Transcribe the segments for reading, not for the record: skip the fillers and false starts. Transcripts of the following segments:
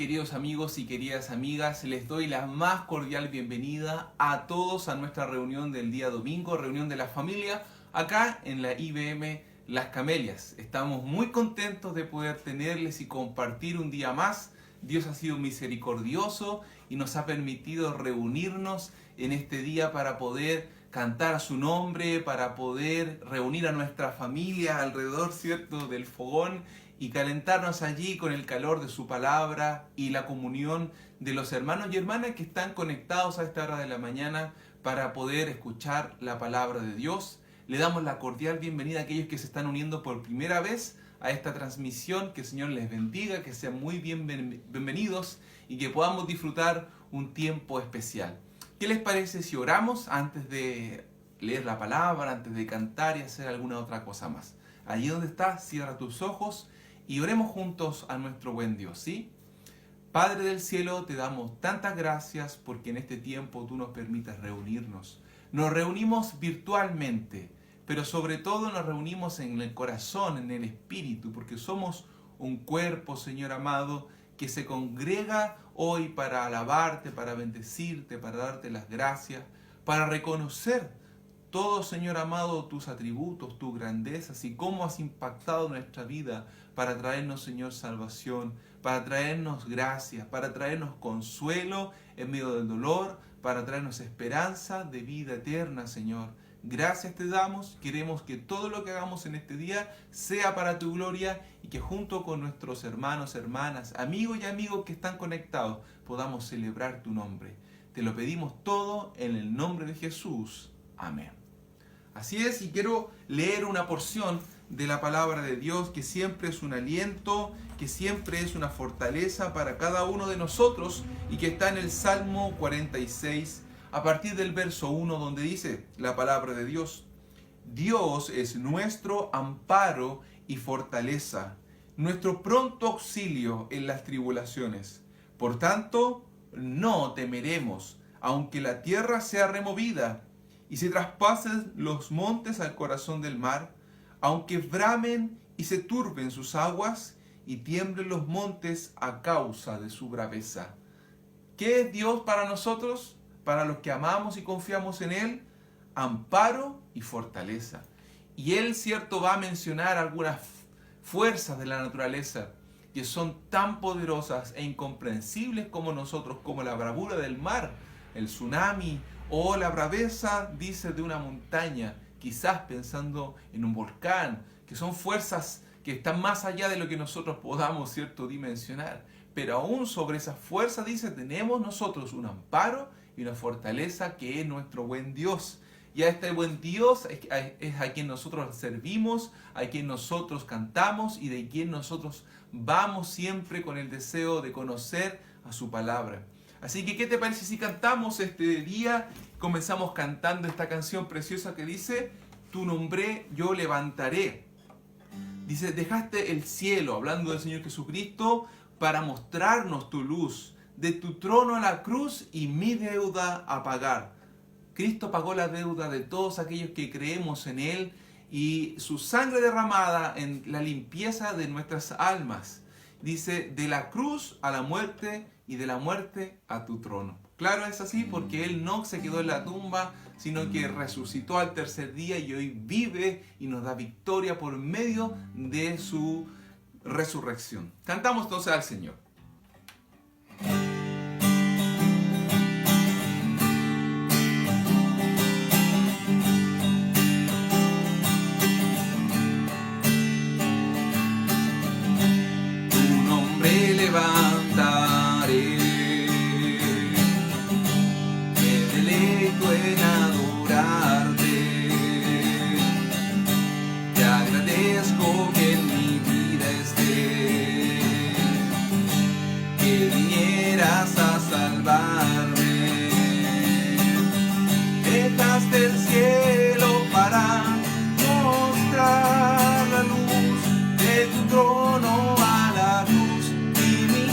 queridos amigos y queridas amigas? Les doy la más cordial bienvenida a todos a nuestra reunión del día domingo, reunión de la familia, acá en la IBM Las Camelias. Estamos muy contentos de poder tenerles y compartir un día más. Dios ha sido misericordioso y nos ha permitido reunirnos en este día para poder cantar a su nombre, para poder reunir a nuestra familia alrededor, ¿cierto?, del fogón y calentarnos allí con el calor de su palabra y la comunión de los hermanos y hermanas que están conectados a esta hora de la mañana para poder escuchar la palabra de Dios. Le damos la cordial bienvenida a aquellos que se están uniendo por primera vez a esta transmisión. Que el Señor les bendiga, que sean muy bienvenidos y que podamos disfrutar un tiempo especial. ¿Qué les parece si oramos antes de leer la palabra, antes de cantar y hacer alguna otra cosa más? Allí donde estás, cierra tus ojos y oremos juntos a nuestro buen Dios, ¿sí? Padre del cielo, te damos tantas gracias porque en este tiempo tú nos permitas reunirnos. Nos reunimos virtualmente, pero sobre todo nos reunimos en el corazón, en el espíritu, porque somos un cuerpo, Señor amado, que se congrega hoy para alabarte, para bendecirte, para darte las gracias, para reconocer todo, Señor amado, tus atributos, tus grandezas y cómo has impactado nuestra vida para traernos, Señor, salvación, para traernos gracias, para traernos consuelo en medio del dolor, para traernos esperanza de vida eterna, Señor. Gracias te damos, queremos que todo lo que hagamos en este día sea para tu gloria y que junto con nuestros hermanos, hermanas, amigos y amigos que están conectados podamos celebrar tu nombre. Te lo pedimos todo en el nombre de Jesús. Amén. Así es, y quiero leer una porción de la palabra de Dios que siempre es un aliento, que siempre es una fortaleza para cada uno de nosotros y que está en el Salmo 46, a partir del verso 1, donde dice la palabra de Dios: Dios es nuestro amparo y fortaleza, nuestro pronto auxilio en las tribulaciones. Por tanto, no temeremos, aunque la tierra sea removida y se traspasen los montes al corazón del mar, aunque bramen y se turben sus aguas y tiemblen los montes a causa de su braveza. ¿Qué es Dios para nosotros? Para los que amamos y confiamos en Él, amparo y fortaleza. Y Él, cierto, va a mencionar algunas fuerzas de la naturaleza que son tan poderosas e incomprensibles como nosotros, como la bravura del mar, el tsunami, o la braveza, dice, de una montaña, quizás pensando en un volcán, que son fuerzas que están más allá de lo que nosotros podamos, ¿cierto?, dimensionar. Pero aún sobre esa fuerza, dice, tenemos nosotros un amparo y una fortaleza que es nuestro buen Dios. Y a este buen Dios es a quien nosotros servimos, a quien nosotros cantamos y de quien nosotros vamos siempre con el deseo de conocer a su palabra. Así que, ¿qué te parece si cantamos este día? Comenzamos cantando esta canción preciosa que dice: tu nombre yo levantaré. Dice: dejaste el cielo, hablando del Señor Jesucristo, para mostrarnos tu luz, de tu trono a la cruz y mi deuda a pagar. Cristo pagó la deuda de todos aquellos que creemos en Él y su sangre derramada en la limpieza de nuestras almas. Dice: de la cruz a la muerte y de la muerte a tu trono. Claro, es así porque Él no se quedó en la tumba, sino que resucitó al tercer día y hoy vive y nos da victoria por medio de su resurrección. Cantamos entonces al Señor. Tu nombre levantaré, me deleito en adorarte, te agradezco que en mi vida estés, que vinieras a salvarme, dejaste el cielo para mostrar la luz de tu trono a la cruz y mi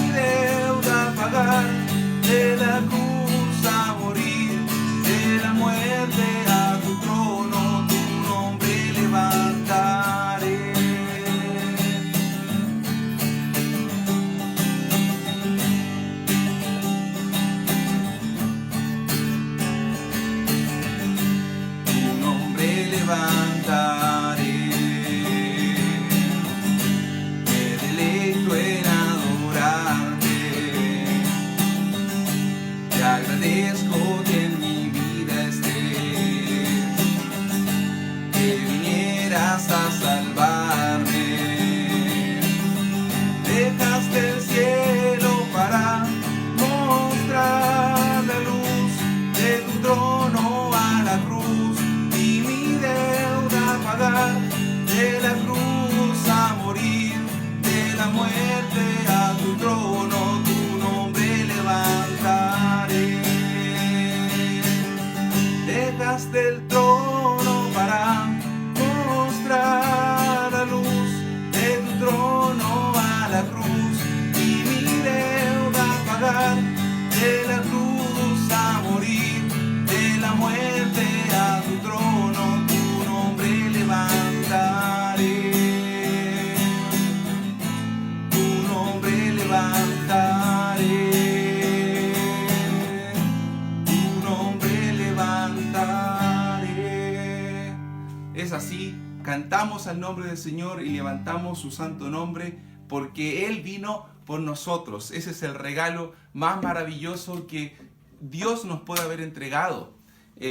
exaltamos al nombre del Señor y levantamos su santo nombre porque Él vino por nosotros. Ese es el regalo más maravilloso que Dios nos puede haber entregado.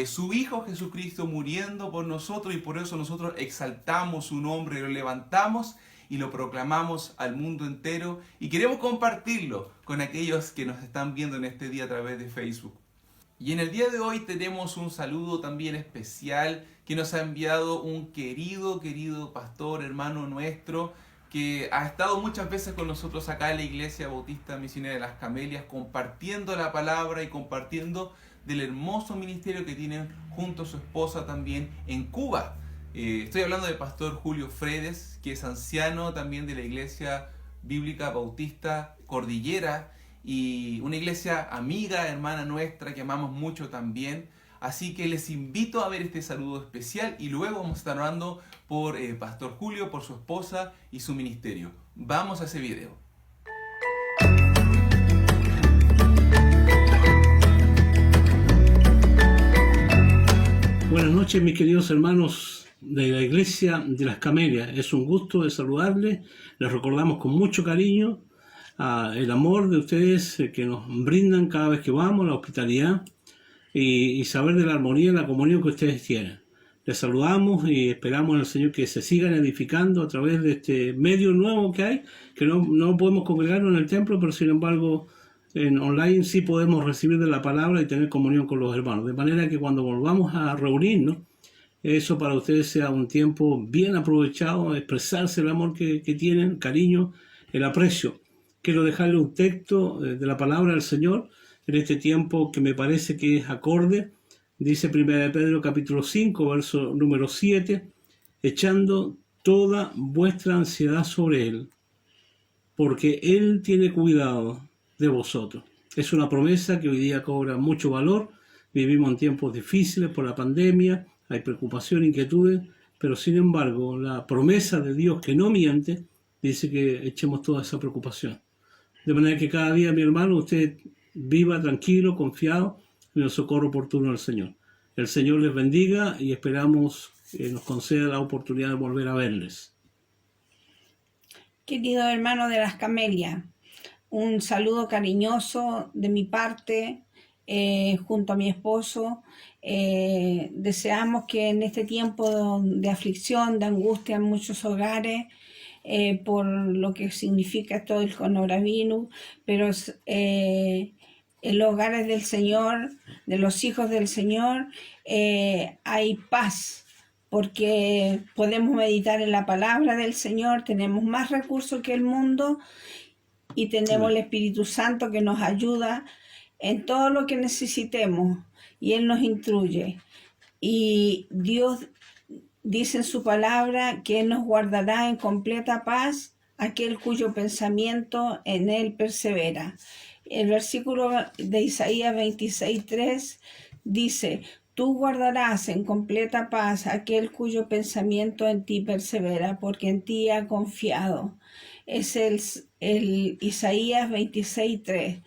Su Hijo Jesucristo muriendo por nosotros, y por eso nosotros exaltamos su nombre, lo levantamos y lo proclamamos al mundo entero, y queremos compartirlo con aquellos que nos están viendo en este día a través de Facebook. Y en el día de hoy tenemos un saludo también especial que nos ha enviado un querido pastor, hermano nuestro, que ha estado muchas veces con nosotros acá en la Iglesia Bautista Misionera de las Camelias, compartiendo la palabra y compartiendo del hermoso ministerio que tienen junto a su esposa también en Cuba. Estoy hablando del pastor Julio Fredes, que es anciano también de la Iglesia Bíblica Bautista Cordillera, y una iglesia amiga, hermana nuestra, que amamos mucho también. Así que les invito a ver este saludo especial, y luego vamos a estar orando por pastor Julio, por su esposa y su ministerio. Vamos a ese video. Buenas noches, mis queridos hermanos de la Iglesia de las Camelias. Es un gusto de saludarles. Les recordamos con mucho cariño el amor de ustedes que nos brindan cada vez que vamos, la hospitalidad y saber de la armonía y la comunión que ustedes tienen. Les saludamos y esperamos en el Señor que se sigan edificando a través de este medio nuevo que hay, que no podemos congregarnos en el templo, pero sin embargo en online sí podemos recibir de la palabra y tener comunión con los hermanos. De manera que cuando volvamos a reunirnos, eso para ustedes sea un tiempo bien aprovechado, expresarse el amor que tienen, cariño, el aprecio. Quiero dejarle un texto de la palabra del Señor en este tiempo que me parece que es acorde. Dice 1 Pedro capítulo 5, verso número 7, echando toda vuestra ansiedad sobre Él, porque Él tiene cuidado de vosotros. Es una promesa que hoy día cobra mucho valor. Vivimos en tiempos difíciles por la pandemia, hay preocupación, inquietudes, pero sin embargo la promesa de Dios que no miente dice que echemos toda esa preocupación. De manera que cada día, mi hermano, usted viva tranquilo, confiado en el socorro oportuno del Señor. El Señor les bendiga y esperamos que nos conceda la oportunidad de volver a verles. Querido hermano de las Camelias, un saludo cariñoso de mi parte junto a mi esposo. Deseamos que en este tiempo de aflicción, de angustia en muchos hogares, por lo que significa todo el coronavirus, pero en los hogares del Señor, de los hijos del Señor, hay paz, porque podemos meditar en la palabra del Señor, tenemos más recursos que el mundo y tenemos el Espíritu Santo que nos ayuda en todo lo que necesitemos, y Él nos instruye. Y Dios dice en su palabra que Él nos guardará en completa paz aquel cuyo pensamiento en Él persevera. El versículo de Isaías 26:3 dice: tú guardarás en completa paz aquel cuyo pensamiento en ti persevera, porque en ti ha confiado. Es el Isaías 26:3.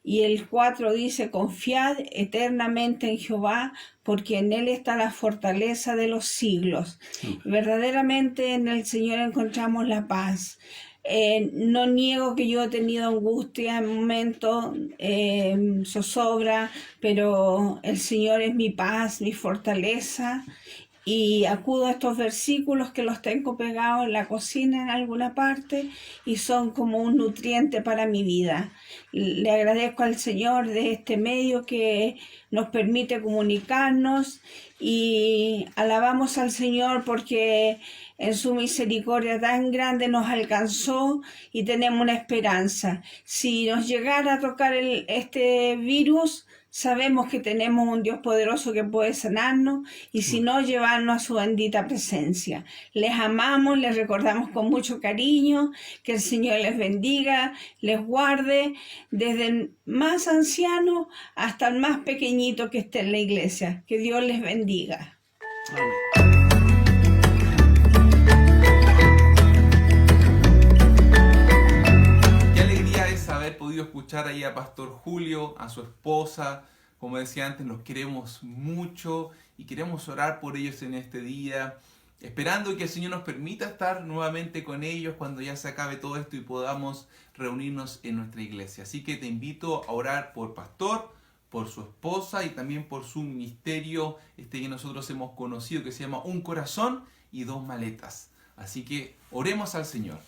Y el 4 dice: confiad eternamente en Jehová, porque en Él está la fortaleza de los siglos. Verdaderamente en el Señor encontramos la paz. No niego que yo he tenido angustia en momentos, zozobra, pero el Señor es mi paz, mi fortaleza. Y acudo a estos versículos que los tengo pegados en la cocina en alguna parte y son como un nutriente para mi vida. Le agradezco al Señor de este medio que nos permite comunicarnos, y alabamos al Señor porque en su misericordia tan grande nos alcanzó y tenemos una esperanza. Si nos llegara a tocar este virus, sabemos que tenemos un Dios poderoso que puede sanarnos, y si no, llevarnos a su bendita presencia. Les amamos, les recordamos con mucho cariño, que el Señor les bendiga, les guarde, desde el más anciano hasta el más pequeñito que esté en la iglesia. Que Dios les bendiga. Amén. Haber podido escuchar ahí a Pastor Julio, a su esposa. Como decía antes, los queremos mucho y queremos orar por ellos en este día. esperando que el Señor nos permita estar nuevamente con ellos cuando ya se acabe todo esto y podamos reunirnos en nuestra iglesia. Así que te invito a orar por Pastor, por su esposa y también por su ministerio que nosotros hemos conocido, que se llama Un Corazón y Dos Maletas. Así que oremos al Señor.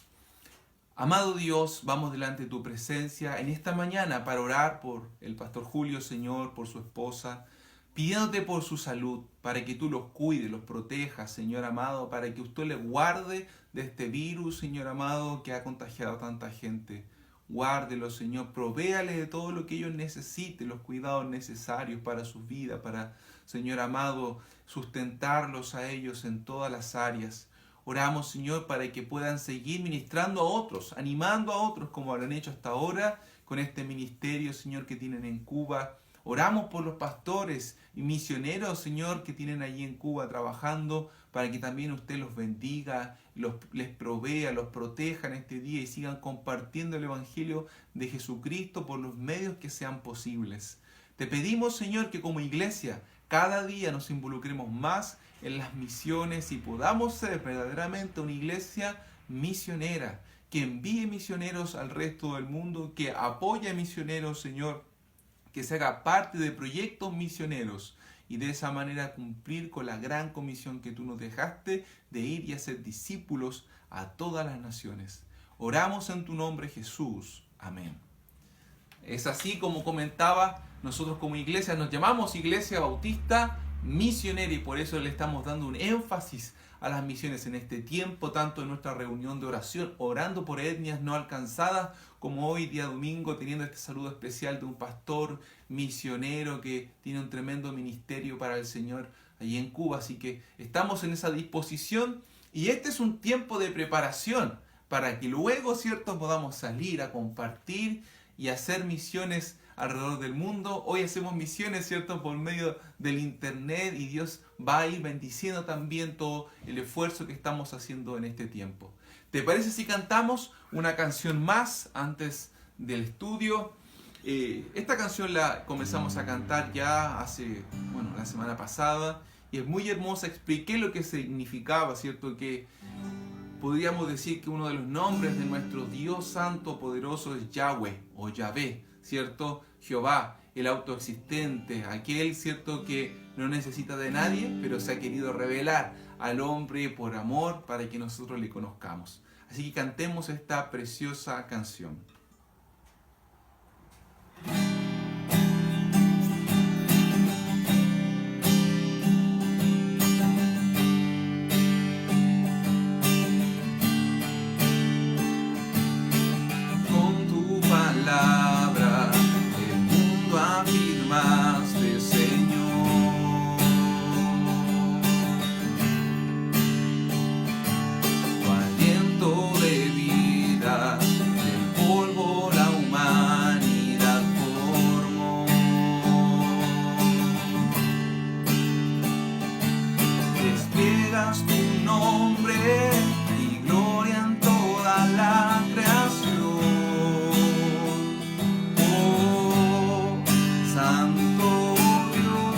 Amado Dios, vamos delante de tu presencia en esta mañana para orar por el Pastor Julio, Señor, por su esposa, pidiéndote por su salud, para que tú los cuides, los protejas, Señor amado, para que usted les guarde de este virus, Señor amado, que ha contagiado a tanta gente. Guárdelos, Señor, provéales de todo lo que ellos necesiten, los cuidados necesarios para su vida, para, Señor amado, sustentarlos a ellos en todas las áreas. Oramos, Señor, para que puedan seguir ministrando a otros, animando a otros como lo han hecho hasta ahora con este ministerio, Señor, que tienen en Cuba. Oramos por los pastores y misioneros, Señor, que tienen allí en Cuba trabajando, para que también usted los bendiga, les provea, los proteja en este día y sigan compartiendo el Evangelio de Jesucristo por los medios que sean posibles. Te pedimos, Señor, que como iglesia cada día nos involucremos más en las misiones y podamos ser verdaderamente una iglesia misionera, que envíe misioneros al resto del mundo, que apoye a misioneros, Señor, que se haga parte de proyectos misioneros y de esa manera cumplir con la gran comisión que tú nos dejaste de ir y hacer discípulos a todas las naciones. Oramos en tu nombre, Jesús. Amén. Es así como comentaba, nosotros como iglesia nos llamamos Iglesia Bautista Misionera y por eso le estamos dando un énfasis a las misiones en este tiempo, tanto en nuestra reunión de oración, orando por etnias no alcanzadas, como hoy día domingo, teniendo este saludo especial de un pastor misionero que tiene un tremendo ministerio para el Señor allí en Cuba. Así que estamos en esa disposición y este es un tiempo de preparación para que luego, ¿cierto?, podamos salir a compartir y hacer misiones alrededor del mundo. Hoy hacemos misiones, ¿cierto?, por medio del internet y Dios va a ir bendiciendo también todo el esfuerzo que estamos haciendo en este tiempo. ¿Te parece si cantamos una canción más antes del estudio? Esta canción la comenzamos a cantar ya hace, la semana pasada y es muy hermosa. Expliqué lo que significaba, ¿cierto?, que podríamos decir que uno de los nombres de nuestro Dios santo poderoso es Yahweh o Yahvé, ¿cierto? Jehová, el autoexistente, aquel, ¿cierto?, que no necesita de nadie, pero se ha querido revelar al hombre por amor para que nosotros le conozcamos. Así que cantemos esta preciosa canción. Con tu palabra el mundo afirmaste, Señor. Tu aliento de vida, del polvo la humanidad formó. Despliegas tu nombre y gloria en toda la creación. Oh, Santo Dios,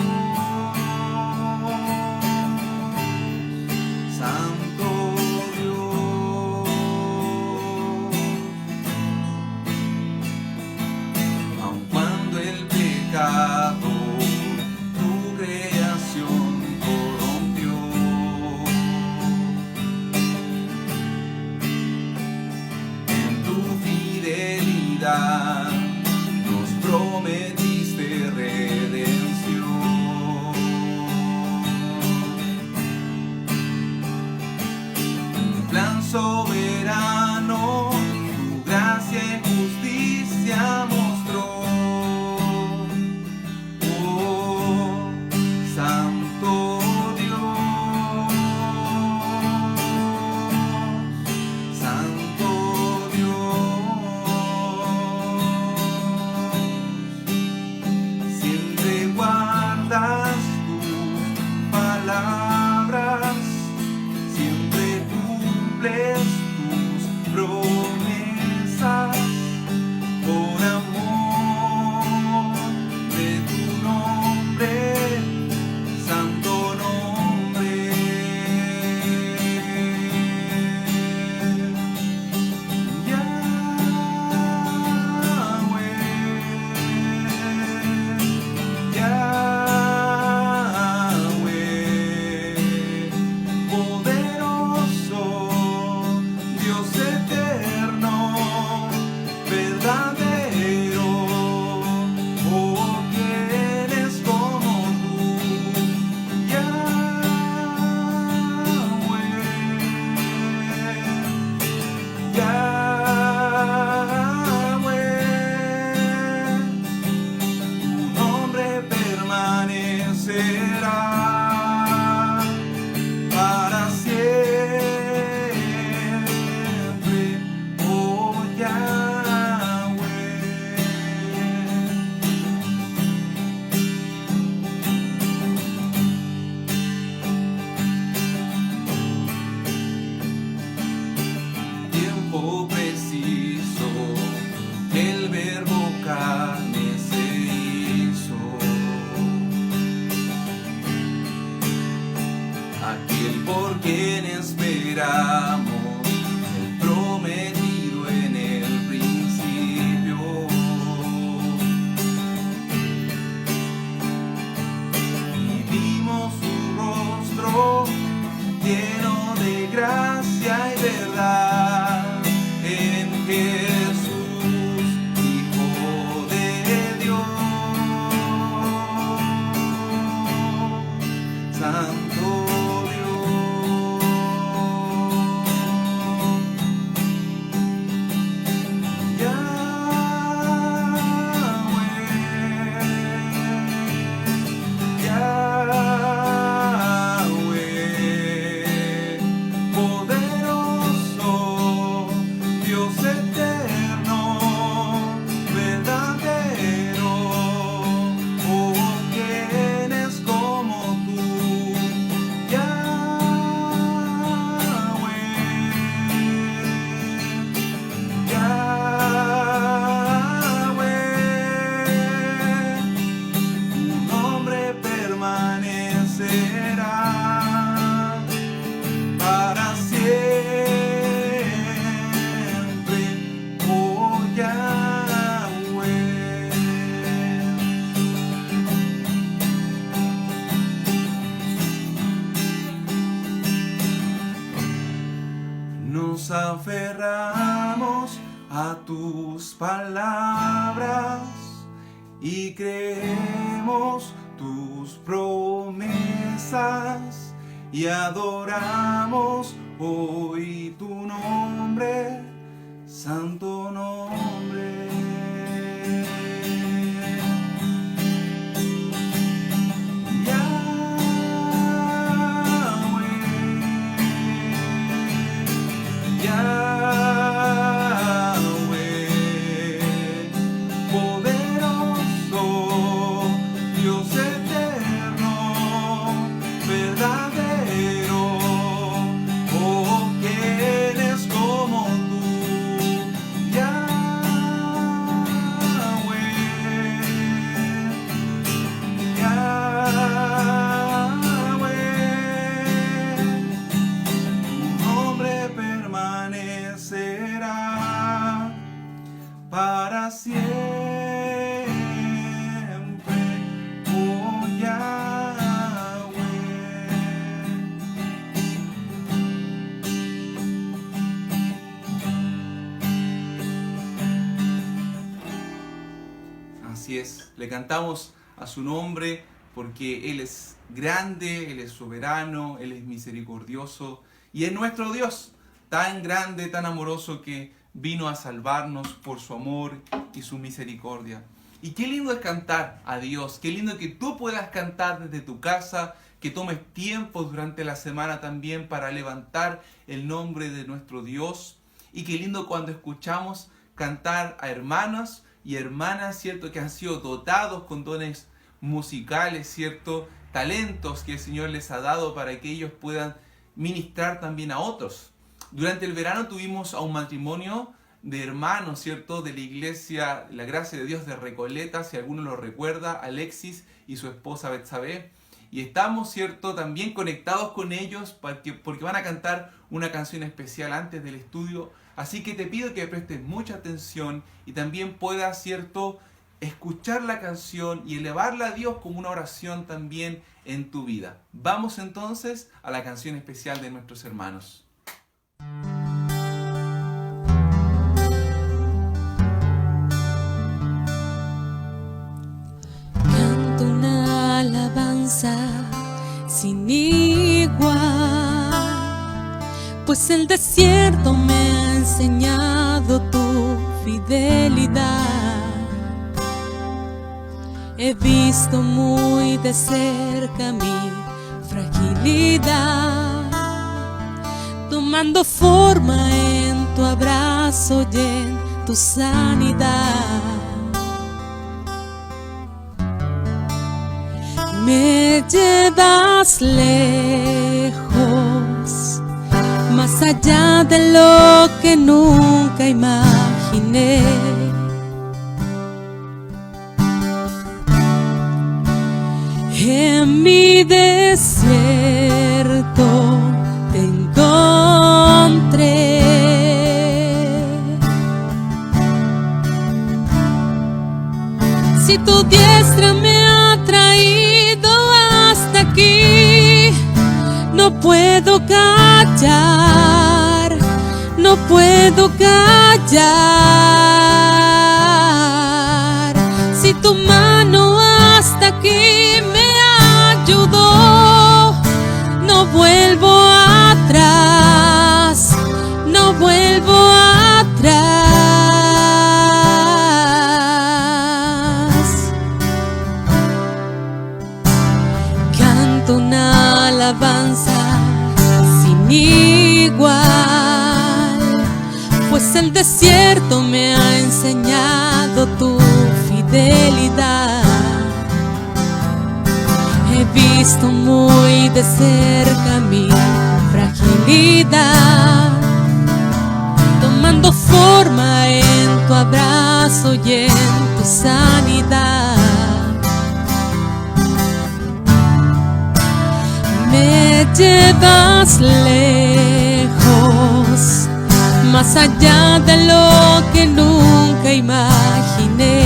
Santo Dios. Aun cuando el pecado tu creación corrompió, en tu fidelidad nos prometiste redención. Un plan soberano, tu gracia y justicia mostró. Oh, Santo Dios, Santo Dios. aferramos a tus palabras y creemos tus promesas y adoramos hoy tu nombre, santo nombre. Para siempre, oh Yahweh. Así es, le cantamos a su nombre porque Él es grande, Él es soberano, Él es misericordioso y es nuestro Dios, tan grande, tan amoroso que vino a salvarnos por su amor y su misericordia. Y qué lindo es cantar a Dios, qué lindo que tú puedas cantar desde tu casa, que tomes tiempo durante la semana también para levantar el nombre de nuestro Dios. Y qué lindo cuando escuchamos cantar a hermanas y hermanas, ¿cierto?, que han sido dotados con dones musicales, ¿cierto?, talentos que el Señor les ha dado para que ellos puedan ministrar también a otros. Durante el verano tuvimos a un matrimonio de hermanos, ¿cierto?, de la iglesia La Gracia de Dios de Recoleta, si alguno lo recuerda, Alexis y su esposa Betsabé. Y estamos, ¿cierto?, también conectados con ellos porque van a cantar una canción especial antes del estudio. Así que te pido que prestes mucha atención y también puedas, ¿cierto?, escuchar la canción y elevarla a Dios como una oración también en tu vida. Vamos entonces a la canción especial de nuestros hermanos. Canto una alabanza sin igual, pues el desierto me ha enseñado tu fidelidad. He visto muy de cerca mi fragilidad, tomando forma en tu abrazo y en tu sanidad. Me llevas lejos, más allá de lo que nunca imaginé. En mi desierto te encontré. Si tu diestra me ha traído hasta aquí, no puedo callar, no puedo callar. Si tu mano hasta aquí me ayudó, no vuelvo atrás, no vuelvo atrás. Canto una alabanza sin igual, pues el desierto me ha enseñado tu fidelidad. He visto muy de cerca mi fragilidad, tomando forma en tu abrazo y en tu sanidad. Me llevas lejos, más allá de lo que nunca imaginé.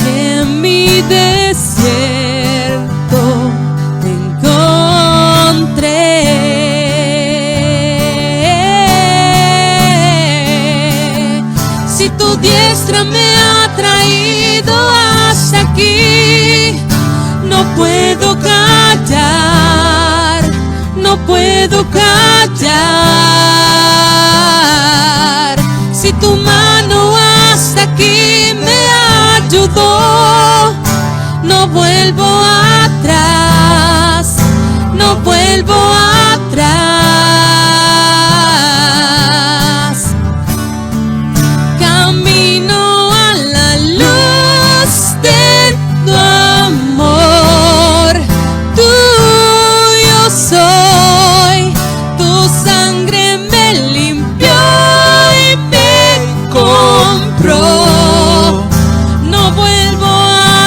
En mi desierto te encontré. no puedo callar. Si tu mano hasta aquí me ayudó, no vuelvo atrás, no vuelvo atrás. Camino a la luz de tu amor, tuyo soy, tu sangre me limpió y me compró. No vuelvo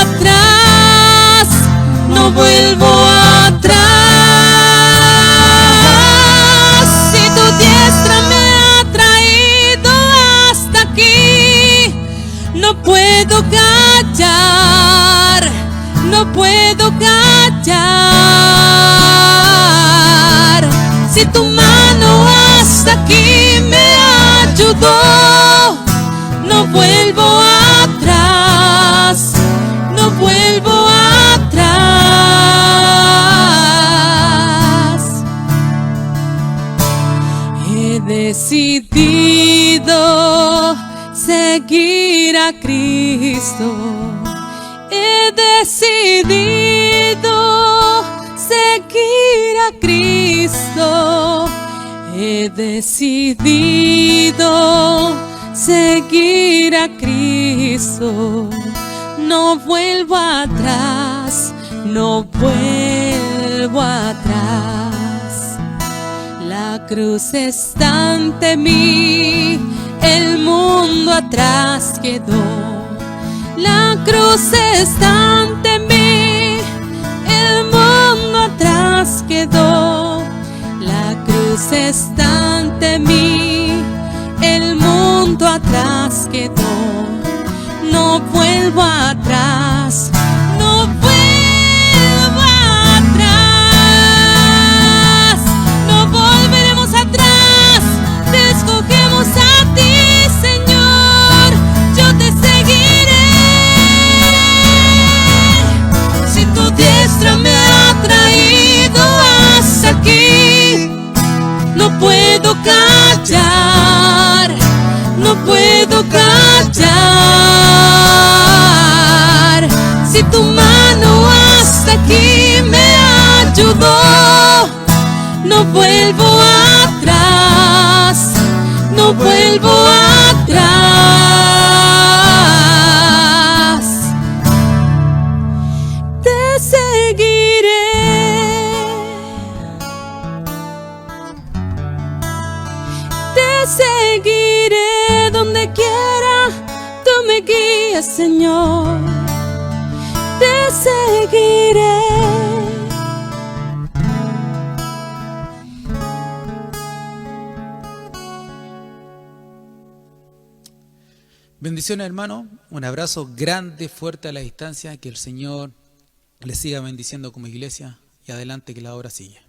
atrás, no vuelvo atrás. Si tu diestra me ha traído hasta aquí, no puedo callar, no puedo callar. Si tu mano hasta aquí me ayudó, no vuelvo atrás, no vuelvo atrás. He decidido seguir a Cristo. He decidido seguir a Cristo. He decidido seguir a Cristo. No vuelvo atrás, no vuelvo atrás. La cruz está ante mí, el mundo atrás quedó. La cruz está ante mí, el mundo atrás quedó. La cruz está ante mí, el mundo atrás quedó. No vuelvo atrás, no vuelvo atrás. No volveremos atrás, te escogemos a ti, Señor. Yo te seguiré. Si tu diestra me ha traído hasta aquí, no puedo callar, no puedo callar. Si tu mano hasta aquí me ayudó, no vuelvo atrás, no vuelvo atrás. Te seguiré, te seguiré donde quiera tú me guías, Señor. Te seguiré. Bendiciones, hermano. Un abrazo grande, fuerte a la distancia. Que el Señor les siga bendiciendo como iglesia y adelante que la obra sigue.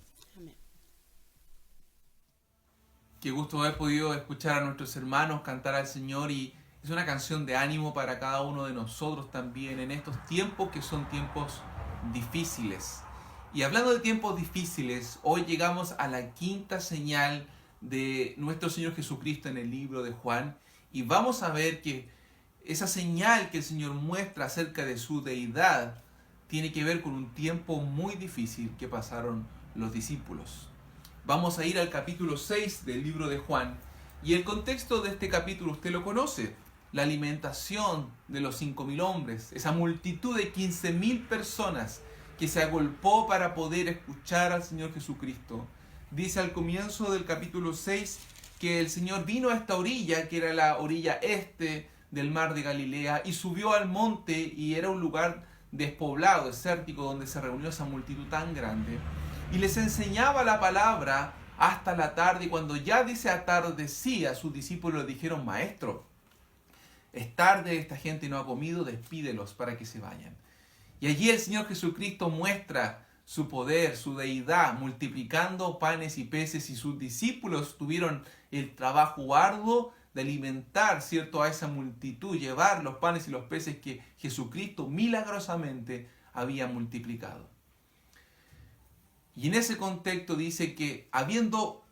Qué gusto haber podido escuchar a nuestros hermanos cantar al Señor, y es una canción de ánimo para cada uno de nosotros también en estos tiempos que son tiempos difíciles. Y hablando de tiempos difíciles, hoy llegamos a la quinta señal de nuestro Señor Jesucristo en el libro de Juan, y vamos a ver que esa señal que el Señor muestra acerca de su deidad tiene que ver con un tiempo muy difícil que pasaron los discípulos. Vamos a ir al capítulo 6 del libro de Juan, y el contexto de este capítulo usted lo conoce: la alimentación de los 5.000 hombres, esa multitud de 15.000 personas que se agolpó para poder escuchar al Señor Jesucristo. Dice al comienzo del capítulo 6 que el Señor vino a esta orilla, que era la orilla este del mar de Galilea, y subió al monte, y era un lugar despoblado, desértico, donde se reunió esa multitud tan grande, y les enseñaba la palabra hasta la tarde. Y cuando ya dice atardecía, sus discípulos le dijeron: Maestro, es tarde, esta gente no ha comido, despídelos para que se vayan. Y allí el Señor Jesucristo muestra su poder, su deidad, multiplicando panes y peces, y sus discípulos tuvieron el trabajo arduo de alimentar, ¿cierto?, a esa multitud, llevar los panes y los peces que Jesucristo milagrosamente había multiplicado. Y en ese contexto dice que habiendo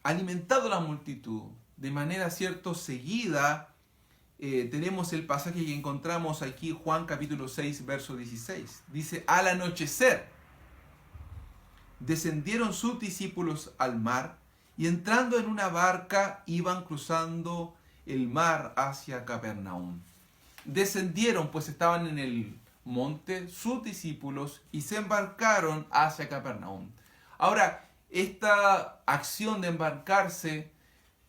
alimentado a la multitud de manera seguida, tenemos el pasaje que encontramos aquí, Juan capítulo 6, verso 16. Dice, al anochecer descendieron sus discípulos al mar y entrando en una barca iban cruzando el mar hacia Capernaum. Descendieron, pues estaban en el monte, sus discípulos, y se embarcaron hacia Capernaum. Ahora, esta acción de embarcarse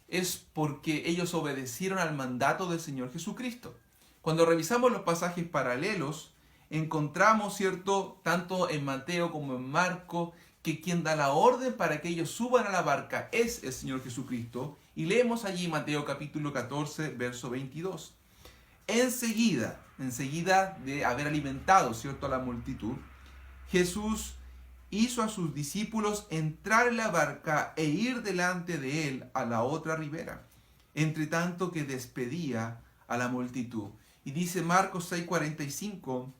es porque ellos obedecieron al mandato del Señor Jesucristo. Cuando revisamos los pasajes paralelos, encontramos, ¿cierto?, tanto en Mateo como en Marcos, que quien da la orden para que ellos suban a la barca es el Señor Jesucristo. Y leemos allí Mateo capítulo 14, verso 22. Enseguida de haber alimentado, ¿cierto?, a la multitud, Jesús hizo a sus discípulos entrar en la barca e ir delante de él a la otra ribera, entre tanto que despedía a la multitud. Y dice Marcos 6:45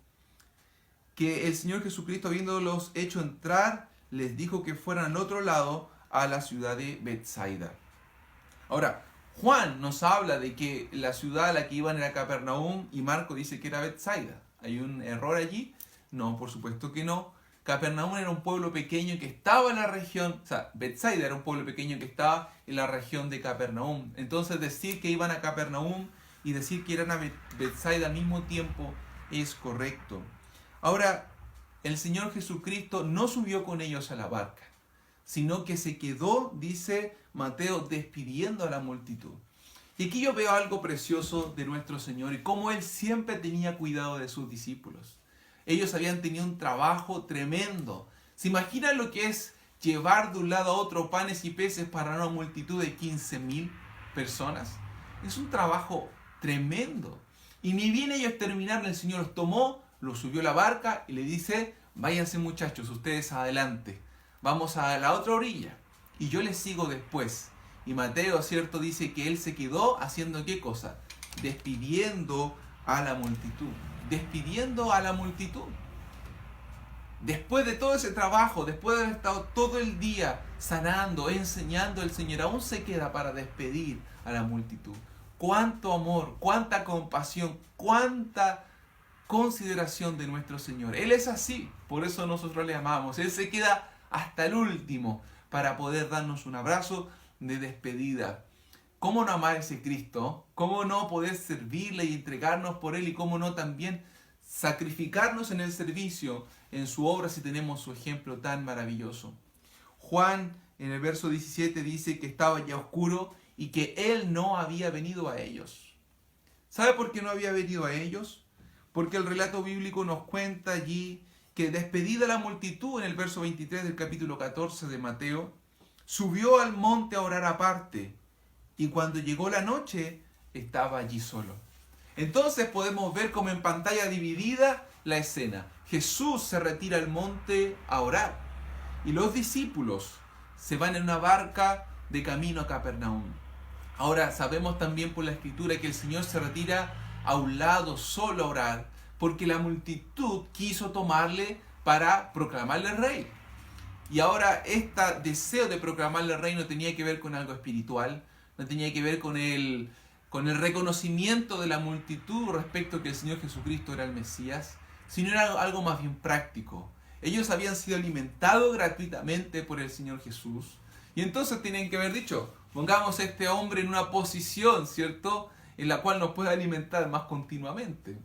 que el Señor Jesucristo, habiéndolos hecho entrar, les dijo que fueran al otro lado a la ciudad de Betsaida. Ahora, Juan nos habla de que la ciudad a la que iban era Capernaum y Marcos dice que era Betsaida. ¿Hay un error allí? No, por supuesto que no. Capernaum era un pueblo pequeño que estaba en la región, o sea, Betsaida era un pueblo pequeño que estaba en la región de Capernaum. Entonces decir que iban a Capernaum y decir que eran a Betsaida al mismo tiempo es correcto. Ahora, el Señor Jesucristo no subió con ellos a la barca, sino que se quedó, dice Mateo, despidiendo a la multitud. Y aquí yo veo algo precioso de nuestro Señor y cómo Él siempre tenía cuidado de sus discípulos. Ellos habían tenido un trabajo tremendo. ¿Se imaginan lo que es llevar de un lado a otro panes y peces para una multitud de 15,000 personas? Es un trabajo tremendo. Y ni bien ellos terminaron, el Señor los tomó, los subió a la barca y le dice, váyanse muchachos, ustedes adelante. Vamos a la otra orilla y yo les sigo después. Y Mateo, ¿cierto?, dice que él se quedó haciendo ¿qué cosa? Despidiendo a la multitud. Despidiendo a la multitud. Después de todo ese trabajo, después de haber estado todo el día sanando, enseñando, el Señor aún se queda para despedir a la multitud. Cuánto amor, cuánta compasión, cuánta consideración de nuestro Señor. Él es así, por eso nosotros le amamos. Él se queda hasta el último para poder darnos un abrazo de despedida. ¿Cómo no amar a ese Cristo? ¿Cómo no poder servirle y entregarnos por Él? Y cómo no también sacrificarnos en el servicio, en su obra, si tenemos su ejemplo tan maravilloso. Juan en el verso 17 dice que estaba ya oscuro y que Él no había venido a ellos. ¿Sabe por qué no había venido a ellos? Porque el relato bíblico nos cuenta allí que despedida la multitud, en el verso 23 del capítulo 14 de Mateo, subió al monte a orar aparte, y cuando llegó la noche, estaba allí solo. Entonces podemos ver como en pantalla dividida la escena. Jesús se retira al monte a orar, y los discípulos se van en una barca de camino a Capernaum. Ahora sabemos también por la Escritura que el Señor se retira a un lado solo a orar, porque la multitud quiso tomarle para proclamarle rey. Y ahora este deseo de proclamarle rey no tenía que ver con algo espiritual, no tenía que ver con el reconocimiento de la multitud respecto a que el Señor Jesucristo era el Mesías, sino era algo más bien práctico. Ellos habían sido alimentados gratuitamente por el Señor Jesús, y entonces tienen que haber dicho, pongamos a este hombre en una posición, ¿cierto?, en la cual nos pueda alimentar más continuamente.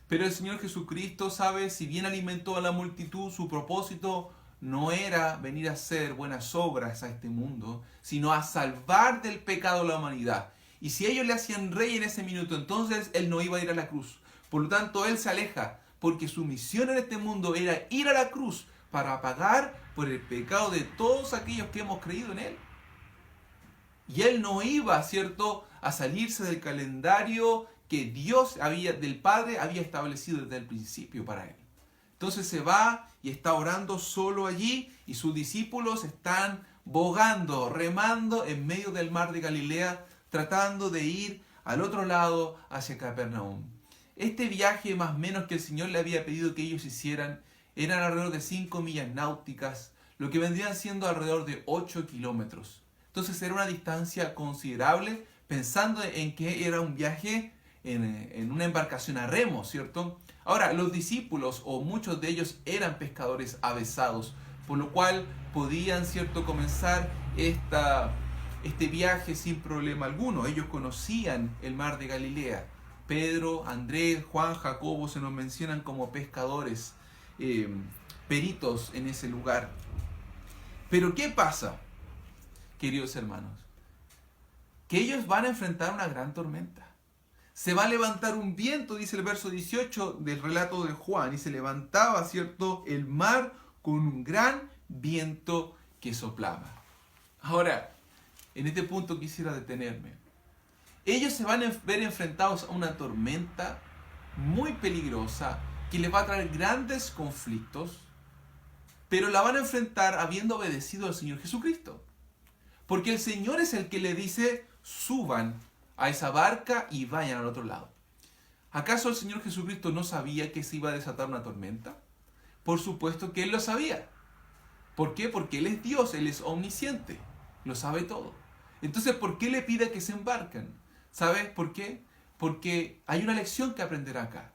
Pero el Señor Jesucristo, ¿sabe? Si bien alimentó a la multitud, su propósito no era venir a hacer buenas obras a este mundo, sino a salvar del pecado a la humanidad. Y si ellos le hacían rey en ese minuto, entonces Él no iba a ir a la cruz. Por lo tanto, Él se aleja, porque su misión en este mundo era ir a la cruz para pagar por el pecado de todos aquellos que hemos creído en Él. Y Él no iba, ¿cierto?, a salirse del calendario que Dios del Padre había establecido desde el principio para Él. Entonces se va y está orando solo allí, y sus discípulos están bogando, remando en medio del mar de Galilea, tratando de ir al otro lado hacia Capernaum. Este viaje más o menos que el Señor le había pedido que ellos hicieran eran alrededor de 5 millas náuticas, lo que vendrían siendo alrededor de 8 kilómetros. Entonces era una distancia considerable, pensando en que era un viaje en una embarcación a remo, ¿cierto? Ahora, los discípulos, o muchos de ellos, eran pescadores avesados, por lo cual podían, ¿cierto?, comenzar este viaje sin problema alguno. Ellos conocían el mar de Galilea. Pedro, Andrés, Juan, Jacobo se nos mencionan como pescadores, peritos en ese lugar. Pero ¿qué pasa, queridos hermanos? Que ellos van a enfrentar una gran tormenta. Se va a levantar un viento, dice el verso 18 del relato de Juan, y se levantaba, ¿cierto?, el mar con un gran viento que soplaba. Ahora, en este punto quisiera detenerme. Ellos se van a ver enfrentados a una tormenta muy peligrosa que les va a traer grandes conflictos, pero la van a enfrentar habiendo obedecido al Señor Jesucristo. Porque el Señor es el que le dice: suban a esa barca y vayan al otro lado. ¿Acaso el Señor Jesucristo no sabía que se iba a desatar una tormenta? Por supuesto que Él lo sabía. ¿Por qué? Porque Él es Dios, Él es omnisciente, lo sabe todo. Entonces, ¿por qué le pide que se embarquen? ¿Sabes por qué? Porque hay una lección que aprender acá.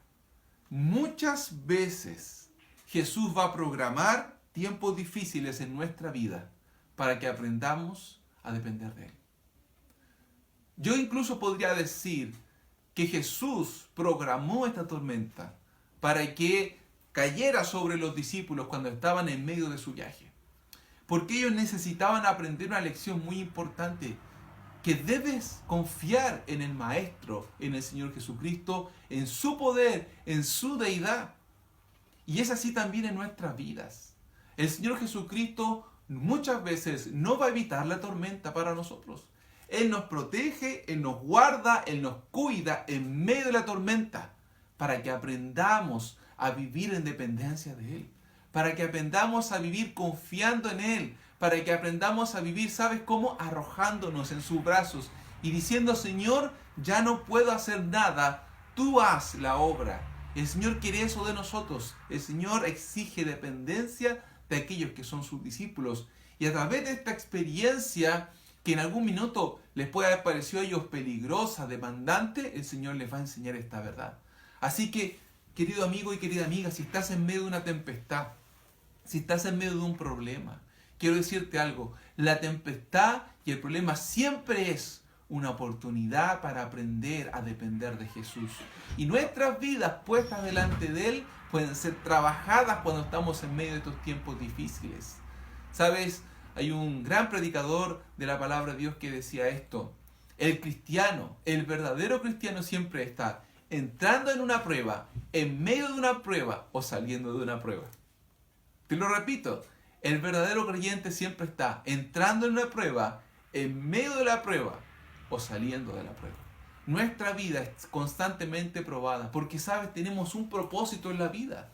Muchas veces Jesús va a programar tiempos difíciles en nuestra vida para que aprendamos a depender de Él. Yo incluso podría decir que Jesús programó esta tormenta para que cayera sobre los discípulos cuando estaban en medio de su viaje. Porque ellos necesitaban aprender una lección muy importante, que debes confiar en el Maestro, en el Señor Jesucristo, en su poder, en su deidad. Y es así también en nuestras vidas. El Señor Jesucristo muchas veces no va a evitar la tormenta para nosotros. Él nos protege, Él nos guarda, Él nos cuida en medio de la tormenta para que aprendamos a vivir en dependencia de Él, para que aprendamos a vivir confiando en Él, para que aprendamos a vivir, ¿sabes cómo? Arrojándonos en sus brazos y diciendo: Señor, ya no puedo hacer nada, tú haz la obra. El Señor quiere eso de nosotros. El Señor exige dependencia de aquellos que son sus discípulos. Y a través de esta experiencia, que en algún minuto les puede haber parecido a ellos peligrosa, demandante, el Señor les va a enseñar esta verdad. Así que, querido amigo y querida amiga, si estás en medio de una tempestad, si estás en medio de un problema, quiero decirte algo: la tempestad y el problema siempre es una oportunidad para aprender a depender de Jesús. Y nuestras vidas puestas delante de Él pueden ser trabajadas cuando estamos en medio de estos tiempos difíciles. ¿Sabes? Hay un gran predicador de la palabra de Dios que decía esto: el cristiano, el verdadero cristiano, siempre está entrando en una prueba, en medio de una prueba o saliendo de una prueba. Te lo repito, el verdadero creyente siempre está entrando en una prueba, en medio de la prueba o saliendo de la prueba. Nuestra vida es constantemente probada porque, ¿sabes?, tenemos un propósito en la vida.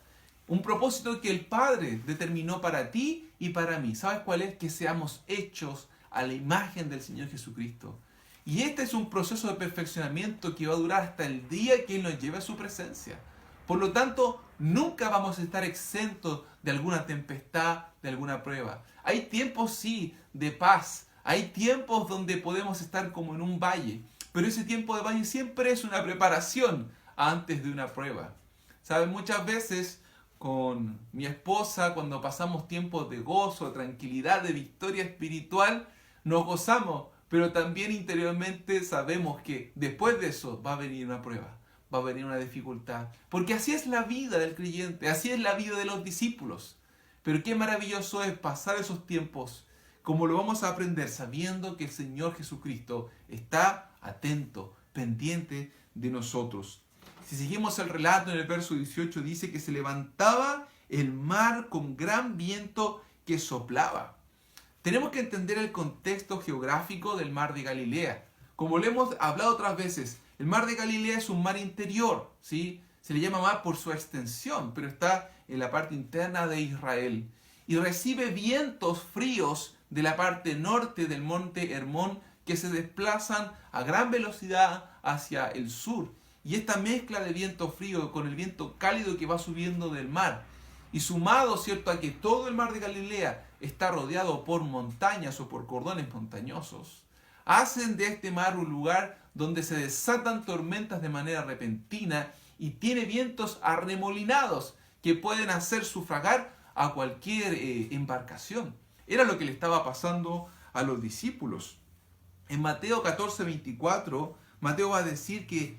Un propósito que el Padre determinó para ti y para mí. ¿Sabes cuál es? Que seamos hechos a la imagen del Señor Jesucristo. Y este es un proceso de perfeccionamiento que va a durar hasta el día que Él nos lleve a su presencia. Por lo tanto, nunca vamos a estar exentos de alguna tempestad, de alguna prueba. Hay tiempos, sí, de paz. Hay tiempos donde podemos estar como en un valle. Pero ese tiempo de valle siempre es una preparación antes de una prueba. ¿Sabes? Muchas veces con mi esposa, cuando pasamos tiempos de gozo, de tranquilidad, de victoria espiritual, nos gozamos, pero también interiormente sabemos que después de eso va a venir una prueba, va a venir una dificultad, porque así es la vida del creyente, así es la vida de los discípulos. Pero qué maravilloso es pasar esos tiempos, como lo vamos a aprender, sabiendo que el Señor Jesucristo está atento, pendiente de nosotros. Si seguimos el relato, en el verso 18 dice que se levantaba el mar con gran viento que soplaba. Tenemos que entender el contexto geográfico del mar de Galilea. Como lo hemos hablado otras veces, el mar de Galilea es un mar interior, ¿sí? Se le llama mar por su extensión, pero está en la parte interna de Israel. Y recibe vientos fríos de la parte norte del monte Hermón que se desplazan a gran velocidad hacia el sur. Y esta mezcla de viento frío con el viento cálido que va subiendo del mar, y sumado, ¿cierto?, a que todo el mar de Galilea está rodeado por montañas o por cordones montañosos, hacen de este mar un lugar donde se desatan tormentas de manera repentina y tiene vientos arremolinados que pueden hacer sufragar a cualquier embarcación. Era lo que le estaba pasando a los discípulos. En Mateo 14:24, Mateo va a decir que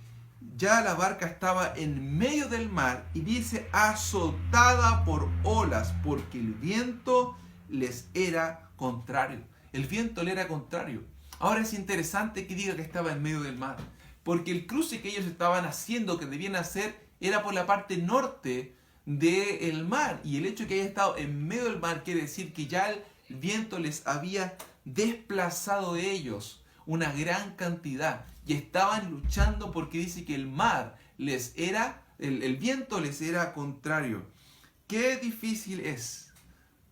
ya la barca estaba en medio del mar y dice azotada por olas porque el viento les era contrario. El viento le era contrario. Ahora es interesante que diga que estaba en medio del mar, porque el cruce que ellos estaban haciendo, que debían hacer, era por la parte norte del mar. Y el hecho de que haya estado en medio del mar quiere decir que ya el viento les había desplazado de ellos una gran cantidad. Y estaban luchando porque dice que el mar les era, el viento les era contrario. Qué difícil es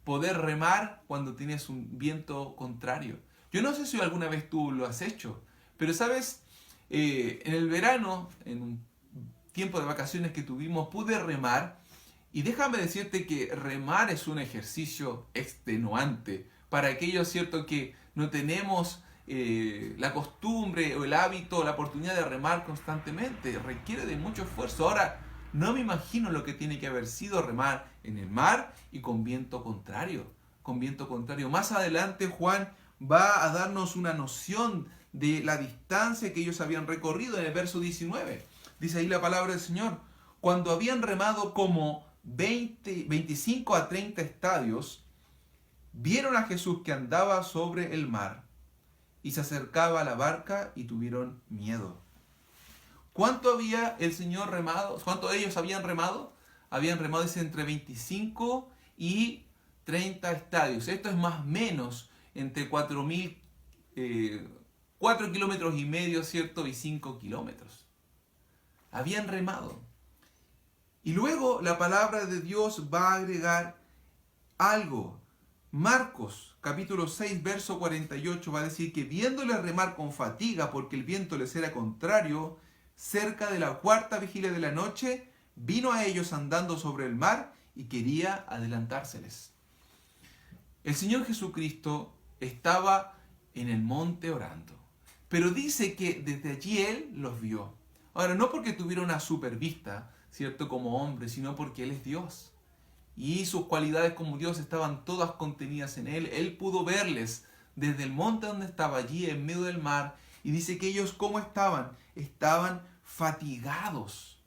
poder remar cuando tienes un viento contrario. Yo no sé si alguna vez tú lo has hecho, pero sabes, en el verano, en un tiempo de vacaciones que tuvimos, pude remar. Y déjame decirte que remar es un ejercicio extenuante para aquellos, ¿cierto?, que no tenemos la costumbre o el hábito o la oportunidad de remar constantemente. Requiere de mucho esfuerzo. Ahora, no me imagino lo que tiene que haber sido remar en el mar y con viento contrario. Con viento contrario. Más adelante Juan va a darnos una noción de la distancia que ellos habían recorrido en el verso 19. Dice ahí la palabra del Señor. Cuando habían remado como 25 a 30 estadios, vieron a Jesús que andaba sobre el mar y se acercaba a la barca y tuvieron miedo. ¿Cuánto había el Señor remado? ¿Cuánto ellos habían remado? Habían remado entre 25 y 30 estadios. Esto es más o menos entre 4 kilómetros y medio, ¿cierto? Y 5 kilómetros. Habían remado. Y luego la palabra de Dios va a agregar algo. Marcos, capítulo 6, verso 48, va a decir que viéndole remar con fatiga porque el viento les era contrario, cerca de la cuarta vigilia de la noche, vino a ellos andando sobre el mar y quería adelantárseles. El Señor Jesucristo estaba en el monte orando, pero dice que desde allí Él los vio. Ahora, no porque tuviera una supervista, ¿cierto?, como hombre, sino porque Él es Dios. Y sus cualidades como Dios estaban todas contenidas en Él. Él pudo verles desde el monte donde estaba, allí en medio del mar. Y dice que ellos, ¿cómo estaban? Estaban fatigados,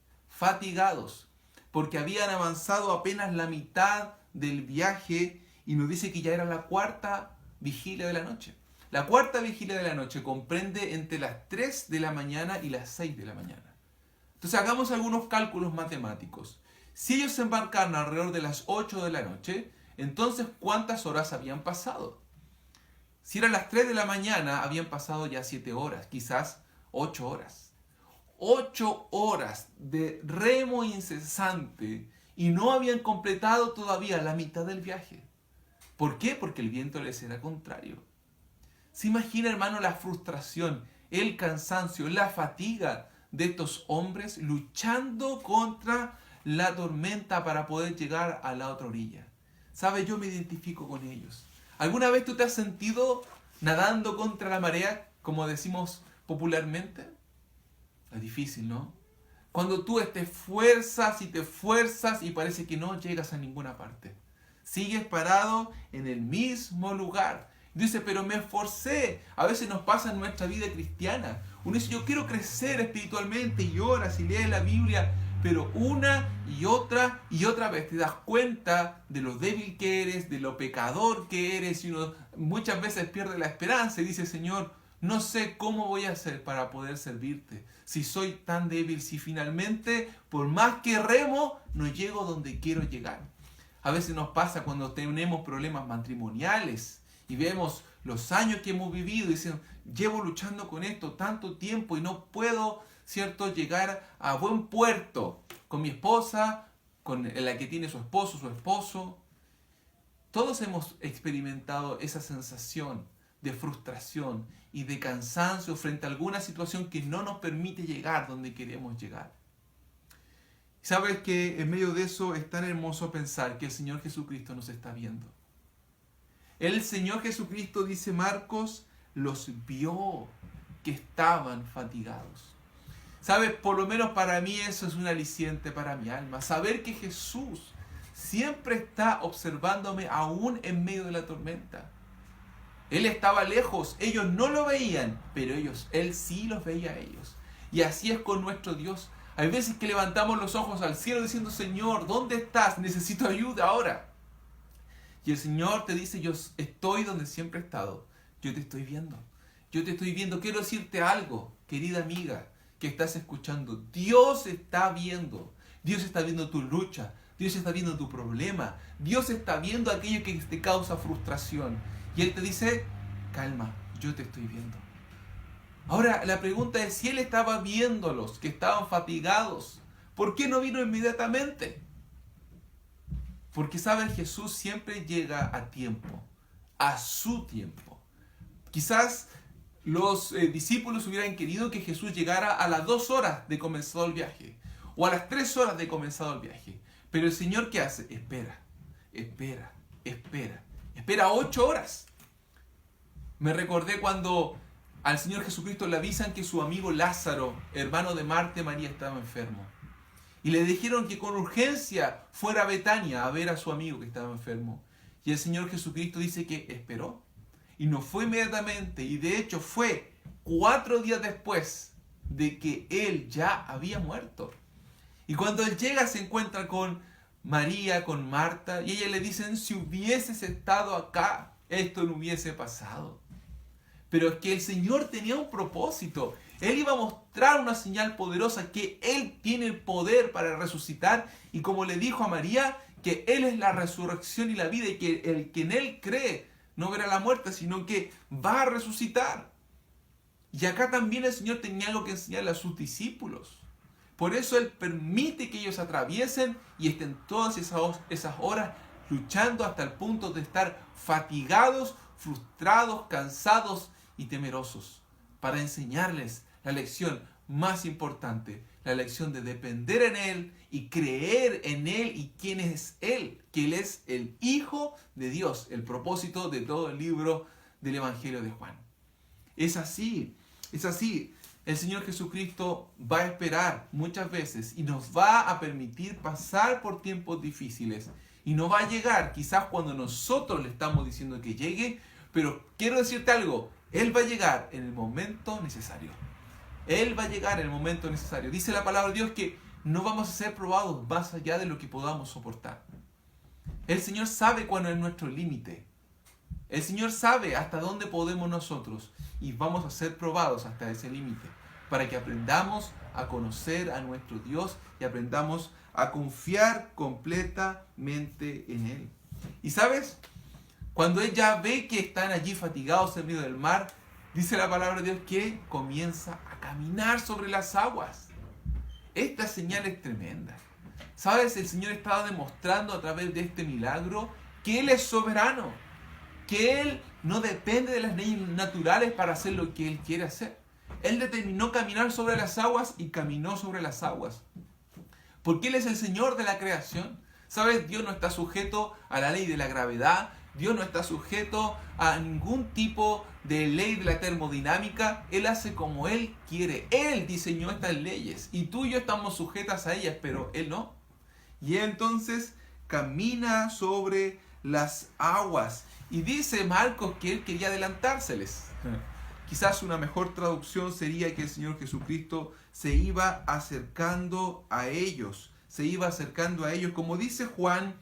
porque habían avanzado apenas la mitad del viaje y nos dice que ya era la cuarta vigilia de la noche. La cuarta vigilia de la noche comprende entre las 3 de la mañana y las 6 de la mañana. Entonces hagamos algunos cálculos matemáticos. Si ellos se embarcaron alrededor de las 8 de la noche, entonces ¿cuántas horas habían pasado? Si eran las 3 de la mañana, habían pasado ya 7 horas, quizás 8 horas. 8 horas de remo incesante y no habían completado todavía la mitad del viaje. ¿Por qué? Porque el viento les era contrario. ¿Se imagina, hermano, la frustración, el cansancio, la fatiga de estos hombres luchando contra la tormenta para poder llegar a la otra orilla? ¿Sabes? Yo me identifico con ellos. ¿Alguna vez tú te has sentido nadando contra la marea, como decimos popularmente? Es difícil, ¿no? Cuando tú te esfuerzas y parece que no llegas a ninguna parte. Sigues parado en el mismo lugar. Dice, pero me esforcé. A veces nos pasa en nuestra vida cristiana. Uno dice, yo quiero crecer espiritualmente y oras y lees la Biblia, pero una y otra vez te das cuenta de lo débil que eres, de lo pecador que eres, y uno muchas veces pierde la esperanza y dice, Señor, no sé cómo voy a hacer para poder servirte. Si soy tan débil, si finalmente, por más que remo, no llego donde quiero llegar. A veces nos pasa cuando tenemos problemas matrimoniales y vemos los años que hemos vivido y dicen, llevo luchando con esto tanto tiempo y no puedo, ¿cierto?, llegar a buen puerto con mi esposa, con la que tiene su esposo. Todos hemos experimentado esa sensación de frustración y de cansancio frente a alguna situación que no nos permite llegar donde queremos llegar. ¿Sabes que en medio de eso es tan hermoso pensar que el Señor Jesucristo nos está viendo? El Señor Jesucristo, dice Marcos, los vio que estaban fatigados. ¿Sabes? Por lo menos para mí eso es un aliciente para mi alma. Saber que Jesús siempre está observándome aún en medio de la tormenta. Él estaba lejos, ellos no lo veían, pero Él sí los veía a ellos. Y así es con nuestro Dios. Hay veces que levantamos los ojos al cielo diciendo, Señor, ¿dónde estás? Necesito ayuda ahora. Y el Señor te dice, yo estoy donde siempre he estado. Yo te estoy viendo. Yo te estoy viendo. Quiero decirte algo, querida amiga, que estás escuchando. Dios está viendo. Dios está viendo tu lucha. Dios está viendo tu problema. Dios está viendo aquello que te causa frustración. Y Él te dice, calma, yo te estoy viendo. Ahora, la pregunta es, si Él estaba viéndolos, que estaban fatigados, ¿por qué no vino inmediatamente? Porque, ¿sabes? Jesús siempre llega a tiempo, a su tiempo. Quizás los discípulos hubieran querido que Jesús llegara a las 2 horas de comenzado el viaje, o a las 3 horas de comenzado el viaje. Pero el Señor, ¿qué hace? Espera, espera, espera. Espera 8 horas. Me recordé cuando al Señor Jesucristo le avisan que su amigo Lázaro, hermano de Marta y María, estaba enfermo. Y le dijeron que con urgencia fuera a Betania a ver a su amigo que estaba enfermo. Y el Señor Jesucristo dice que esperó. Y no fue inmediatamente. Y de hecho fue 4 días después de que él ya había muerto. Y cuando él llega se encuentra con María, con Marta, y ellas le dicen, si hubieses estado acá, esto no hubiese pasado. Pero es que el Señor tenía un propósito. Él iba a mostrar una señal poderosa, que Él tiene el poder para resucitar, y como le dijo a María, que Él es la resurrección y la vida, y que el que en Él cree no verá la muerte, sino que va a resucitar. Y acá también el Señor tenía algo que enseñarle a sus discípulos. Por eso Él permite que ellos atraviesen y estén todas esas horas luchando hasta el punto de estar fatigados, frustrados, cansados y temerosos, para enseñarles la lección más importante, la lección de depender en Él y creer en Él y quién es Él, que Él es el Hijo de Dios, el propósito de todo el libro del Evangelio de Juan. Es así, es así. El Señor Jesucristo va a esperar muchas veces y nos va a permitir pasar por tiempos difíciles. Y no va a llegar quizás cuando nosotros le estamos diciendo que llegue, pero quiero decirte algo, Él va a llegar en el momento necesario. Él va a llegar en el momento necesario. Dice la palabra de Dios que no vamos a ser probados más allá de lo que podamos soportar. El Señor sabe cuál es nuestro límite. El Señor sabe hasta dónde podemos nosotros y vamos a ser probados hasta ese límite, para que aprendamos a conocer a nuestro Dios y aprendamos a confiar completamente en Él. Y ¿sabes? Cuando Él ya ve que están allí fatigados en medio del mar, dice la palabra de Dios que comienza a caminar sobre las aguas. Esta señal es tremenda. ¿Sabes? El Señor estaba demostrando a través de este milagro que Él es soberano, que Él no depende de las leyes naturales para hacer lo que Él quiere hacer. Él determinó caminar sobre las aguas y caminó sobre las aguas. Porque Él es el Señor de la creación. ¿Sabes? Dios no está sujeto a la ley de la gravedad. Dios no está sujeto a ningún tipo de ley de la termodinámica. Él hace como Él quiere. Él diseñó estas leyes. Y tú y yo estamos sujetas a ellas, pero Él no. Y Él entonces camina sobre las aguas. Y dice Marcos que Él quería adelantárseles. Quizás una mejor traducción sería que el Señor Jesucristo se iba acercando a ellos. Se iba acercando a ellos. Como dice Juan,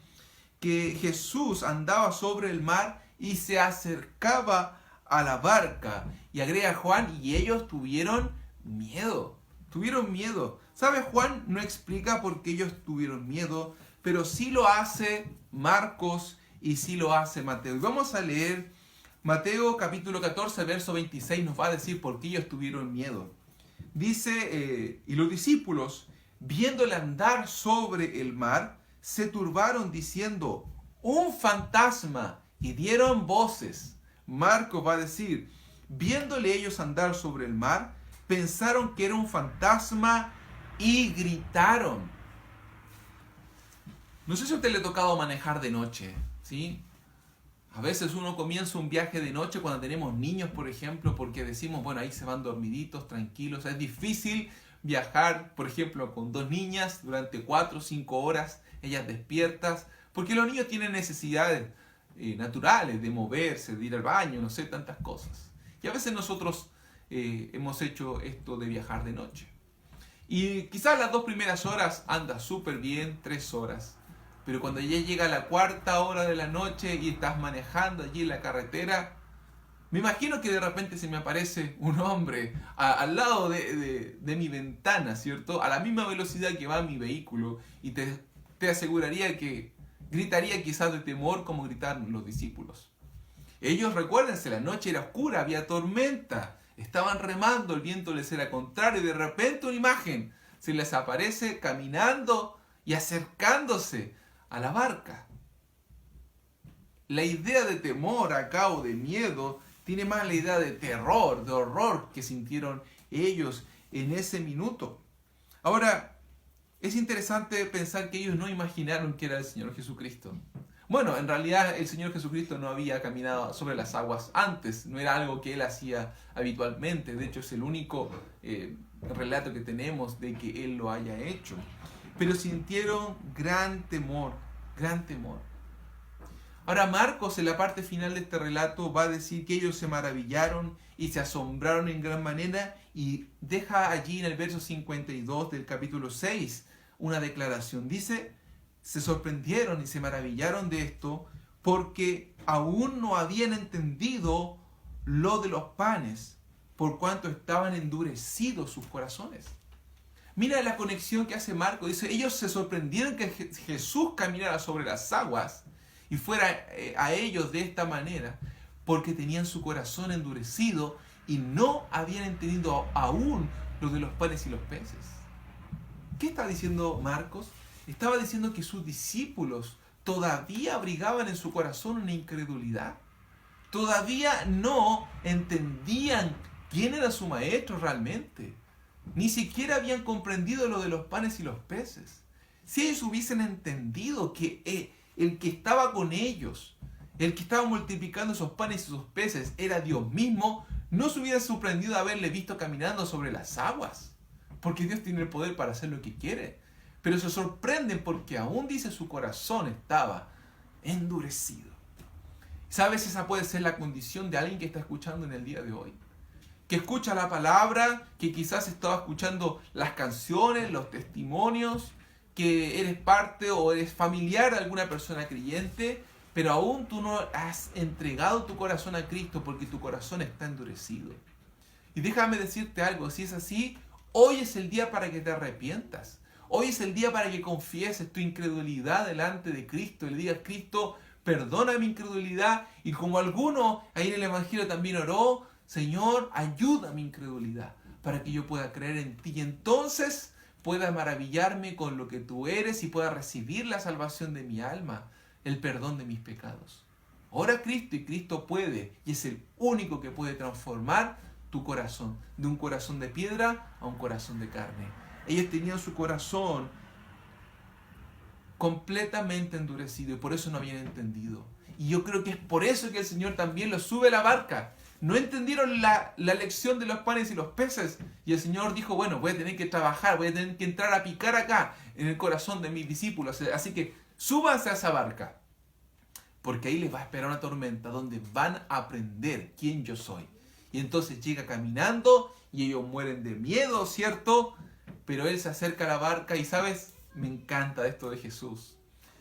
que Jesús andaba sobre el mar y se acercaba a la barca. Y agrega Juan, y ellos tuvieron miedo. Tuvieron miedo. ¿Sabe? Juan no explica por qué ellos tuvieron miedo, pero sí lo hace Marcos y sí lo hace Mateo. Y vamos a leer Mateo capítulo 14, verso 26, nos va a decir por qué ellos tuvieron miedo. Dice, y los discípulos, viéndole andar sobre el mar, se turbaron diciendo, un fantasma, y dieron voces. Marcos va a decir, viéndole ellos andar sobre el mar, pensaron que era un fantasma y gritaron. No sé si a usted le ha tocado manejar de noche, ¿sí? A veces uno comienza un viaje de noche cuando tenemos niños, por ejemplo, porque decimos, bueno, ahí se van dormiditos, tranquilos. Es difícil viajar, por ejemplo, con 2 niñas durante 4 o 5 horas, ellas despiertas, porque los niños tienen necesidades naturales de moverse, de ir al baño, no sé, tantas cosas. Y a veces nosotros hemos hecho esto de viajar de noche. Y quizás las 2 primeras horas anda súper bien, 3 horas. Pero cuando ya llega la 4ª hora de la noche y estás manejando allí en la carretera, me imagino que de repente se me aparece un hombre al lado de mi ventana, ¿cierto? A la misma velocidad que va mi vehículo, y te aseguraría que gritaría quizás de temor como gritaron los discípulos. Ellos, recuérdense, la noche era oscura, había tormenta, estaban remando, el viento les era contrario, y de repente una imagen se les aparece caminando y acercándose a la barca. La idea de temor acá o de miedo tiene más la idea de terror, de horror que sintieron ellos en ese minuto. Ahora, es interesante pensar que ellos no imaginaron que era el Señor Jesucristo. Bueno, en realidad el Señor Jesucristo no había caminado sobre las aguas antes, no era algo que Él hacía habitualmente. De hecho, es el único relato que tenemos de que Él lo haya hecho. Pero sintieron gran temor, gran temor. Ahora Marcos, en la parte final de este relato, va a decir que ellos se maravillaron y se asombraron en gran manera, y deja allí en el verso 52 del capítulo 6 una declaración. Dice, se sorprendieron y se maravillaron de esto porque aún no habían entendido lo de los panes, por cuanto estaban endurecidos sus corazones. Mira la conexión que hace Marcos. Dice, ellos se sorprendieron que Jesús caminara sobre las aguas y fuera a ellos de esta manera, porque tenían su corazón endurecido y no habían entendido aún lo de los panes y los peces. ¿Qué está diciendo Marcos? Estaba diciendo que sus discípulos todavía abrigaban en su corazón una incredulidad. Todavía no entendían quién era su maestro realmente. Ni siquiera habían comprendido lo de los panes y los peces. Si ellos hubiesen entendido que el que estaba con ellos, el que estaba multiplicando esos panes y esos peces, era Dios mismo, no se hubiera sorprendido de haberle visto caminando sobre las aguas. Porque Dios tiene el poder para hacer lo que quiere. Pero se sorprenden porque aún, dice, su corazón estaba endurecido. ¿Sabes? Esa puede ser la condición de alguien que está escuchando en el día de hoy. Que escucha la palabra, que quizás estaba escuchando las canciones, los testimonios, que eres parte o eres familiar de alguna persona creyente, pero aún tú no has entregado tu corazón a Cristo porque tu corazón está endurecido. Y déjame decirte algo, si es así, hoy es el día para que te arrepientas. Hoy es el día para que confieses tu incredulidad delante de Cristo y le digas, Cristo, perdona mi incredulidad. Y como alguno ahí en el Evangelio también oró, Señor, ayuda a mi incredulidad para que yo pueda creer en ti y entonces pueda maravillarme con lo que tú eres y pueda recibir la salvación de mi alma, el perdón de mis pecados. Ora a Cristo y Cristo puede, y es el único que puede transformar tu corazón, de un corazón de piedra a un corazón de carne. Ellos tenían su corazón completamente endurecido y por eso no habían entendido. Y yo creo que es por eso que el Señor también los sube a la barca. No entendieron la lección de los panes y los peces. Y el Señor dijo, bueno, voy a tener que trabajar, voy a tener que entrar a picar acá en el corazón de mis discípulos. Así que súbanse a esa barca. Porque ahí les va a esperar una tormenta donde van a aprender quién yo soy. Y entonces llega caminando y ellos mueren de miedo, ¿cierto? Pero Él se acerca a la barca y, ¿sabes? Me encanta esto de Jesús.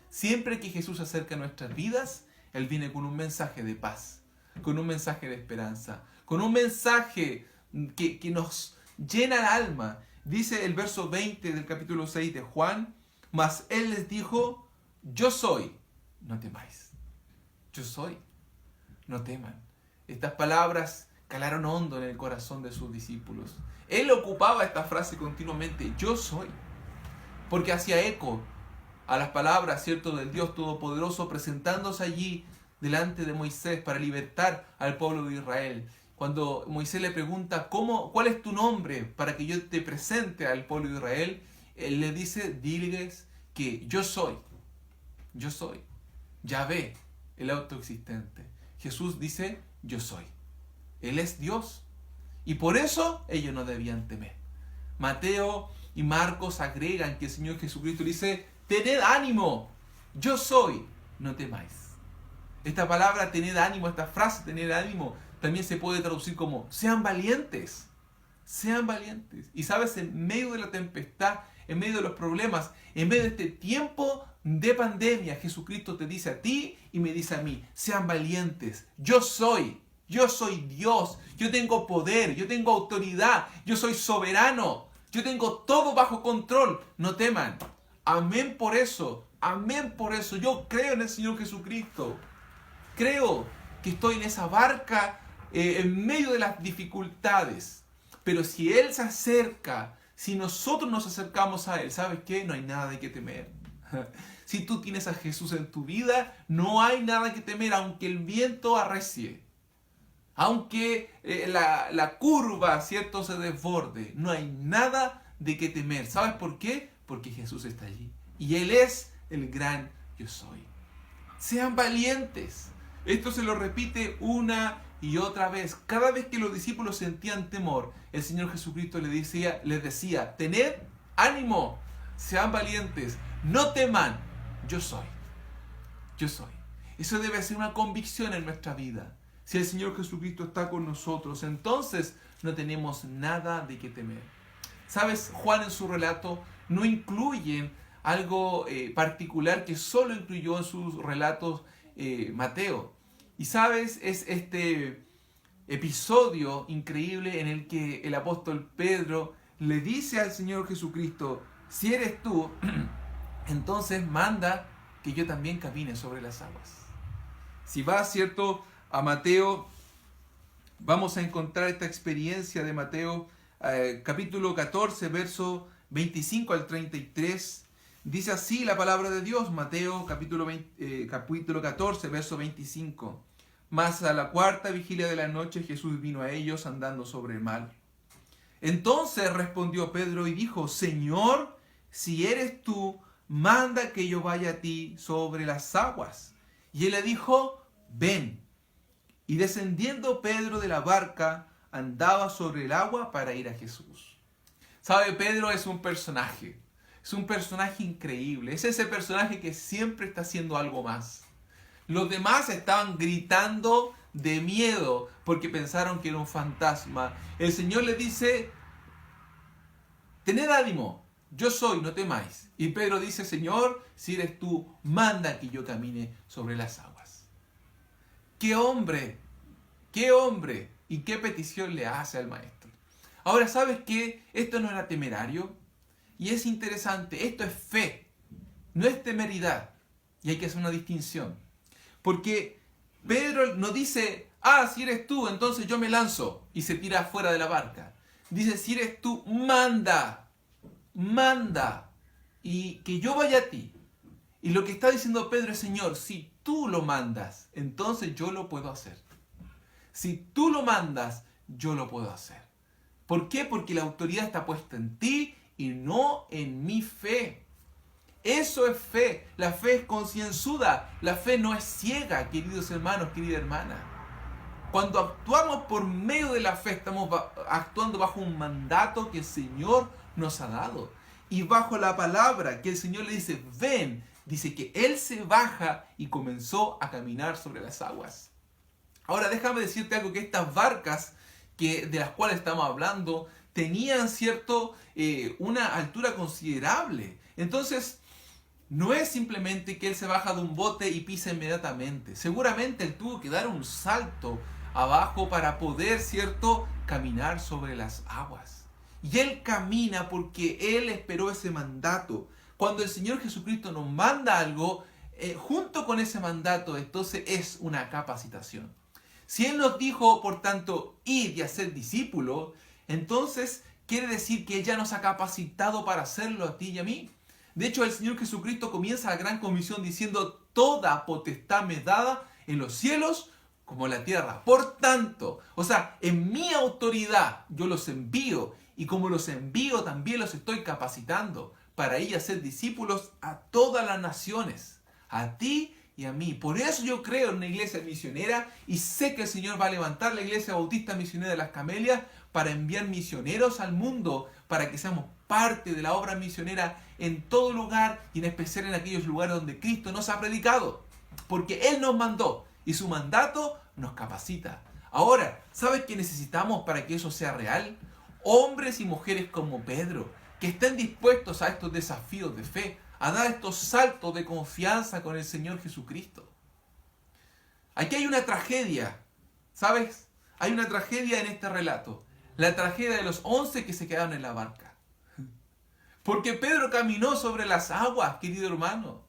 Siempre que Jesús se acerca a nuestras vidas, Él viene con un mensaje de paz, con un mensaje de esperanza, con un mensaje que nos llena el alma. Dice el verso 20 del capítulo 6 de Juan, mas Él les dijo, yo soy, no temáis. Yo soy, no teman. Estas palabras calaron hondo en el corazón de sus discípulos. Él ocupaba esta frase continuamente, yo soy, porque hacía eco a las palabras, ¿cierto?, del Dios Todopoderoso presentándose allí delante de Moisés para libertar al pueblo de Israel. Cuando Moisés le pregunta, ¿cuál es tu nombre para que yo te presente al pueblo de Israel? Él le dice, diles que yo soy, Yahvé, el autoexistente. Jesús dice, yo soy. Él es Dios. Y por eso ellos no debían temer. Mateo y Marcos agregan que el Señor Jesucristo dice, tened ánimo, yo soy, no temáis. Esta palabra tened ánimo, esta frase tened ánimo, también se puede traducir como sean valientes. Sean valientes. Y sabes, en medio de la tempestad, en medio de los problemas, en medio de este tiempo de pandemia, Jesucristo te dice a ti y me dice a mí, sean valientes. Yo soy Dios, yo tengo poder, yo tengo autoridad, yo soy soberano, yo tengo todo bajo control. No teman. Amén por eso, yo creo en el Señor Jesucristo. Creo que estoy en esa barca en medio de las dificultades. Pero si Él se acerca, si nosotros nos acercamos a Él, ¿sabes qué? No hay nada de qué temer. Si tú tienes a Jesús en tu vida, no hay nada que temer, aunque el viento arrecie. Aunque la curva, ¿cierto?, se desborde. No hay nada de qué temer. ¿Sabes por qué? Porque Jesús está allí. Y Él es el gran yo soy. Sean valientes. Esto se lo repite una y otra vez. Cada vez que los discípulos sentían temor, el Señor Jesucristo les decía, tened ánimo, sean valientes, no teman, yo soy. Yo soy. Eso debe ser una convicción en nuestra vida. Si el Señor Jesucristo está con nosotros, entonces no tenemos nada de qué temer. ¿Sabes? Juan en su relato no incluye algo particular que solo incluyó en sus relatos Mateo. Y sabes, es este episodio increíble en el que el apóstol Pedro le dice al Señor Jesucristo, si eres tú, entonces manda que yo también camine sobre las aguas. Si vas, ¿cierto?, a Mateo, vamos a encontrar esta experiencia de Mateo, capítulo 14, verso 25 al 33. Dice así la palabra de Dios, Mateo capítulo 14, verso 25. Mas a la cuarta vigilia de la noche Jesús vino a ellos andando sobre el mar. Entonces respondió Pedro y dijo, Señor, si eres tú, manda que yo vaya a ti sobre las aguas. Y él le dijo, ven. Y descendiendo Pedro de la barca, andaba sobre el agua para ir a Jesús. ¿Sabe? Pedro es un personaje increíble. Es ese personaje que siempre está haciendo algo más. Los demás estaban gritando de miedo porque pensaron que era un fantasma. El Señor les dice, tened ánimo, yo soy, no temáis. Y Pedro dice, Señor, si eres tú, manda que yo camine sobre las aguas. ¡Qué hombre! ¡Qué hombre! ¿Y qué petición le hace al maestro? Ahora, ¿sabes qué? Esto no era temerario. Y es interesante, esto es fe, no es temeridad. Y hay que hacer una distinción. Porque Pedro no dice, si eres tú, entonces yo me lanzo y se tira fuera de la barca. Dice, si eres tú, manda, y que yo vaya a ti. Y lo que está diciendo Pedro es, Señor, si tú lo mandas, entonces yo lo puedo hacer. Si tú lo mandas, yo lo puedo hacer. ¿Por qué? Porque la autoridad está puesta en ti y no en mi fe. Eso es fe. La fe es concienzuda. La fe no es ciega, queridos hermanos, querida hermana. Cuando actuamos por medio de la fe, estamos actuando bajo un mandato que el Señor nos ha dado. Y bajo la palabra que el Señor le dice, ven, dice que Él se baja y comenzó a caminar sobre las aguas. Ahora déjame decirte algo, que estas barcas de las cuales estamos hablando tenían una altura considerable. Entonces, no es simplemente que él se baja de un bote y pisa inmediatamente. Seguramente él tuvo que dar un salto abajo para poder, caminar sobre las aguas. Y él camina porque él esperó ese mandato. Cuando el Señor Jesucristo nos manda algo, junto con ese mandato, entonces es una capacitación. Si Él nos dijo, por tanto, id y hacer discípulos, entonces quiere decir que Él ya nos ha capacitado para hacerlo a ti y a mí. De hecho, el Señor Jesucristo comienza la gran comisión diciendo, toda potestad me es dada en los cielos como en la tierra. Por tanto, en mi autoridad yo los envío, y como los envío también los estoy capacitando para ir a ser discípulos a todas las naciones, a ti y a mí. Por eso yo creo en una iglesia misionera y sé que el Señor va a levantar la iglesia bautista misionera de las Camelias para enviar misioneros al mundo, para que seamos parte de la obra misionera en todo lugar y en especial en aquellos lugares donde Cristo nos ha predicado. Porque Él nos mandó y su mandato nos capacita. Ahora, ¿sabes qué necesitamos para que eso sea real? Hombres y mujeres como Pedro, que estén dispuestos a estos desafíos de fe, a dar estos saltos de confianza con el Señor Jesucristo. Aquí hay una tragedia, ¿sabes? Hay una tragedia en este relato. La tragedia de los 11 que se quedaron en la barca. Porque Pedro caminó sobre las aguas, querido hermano.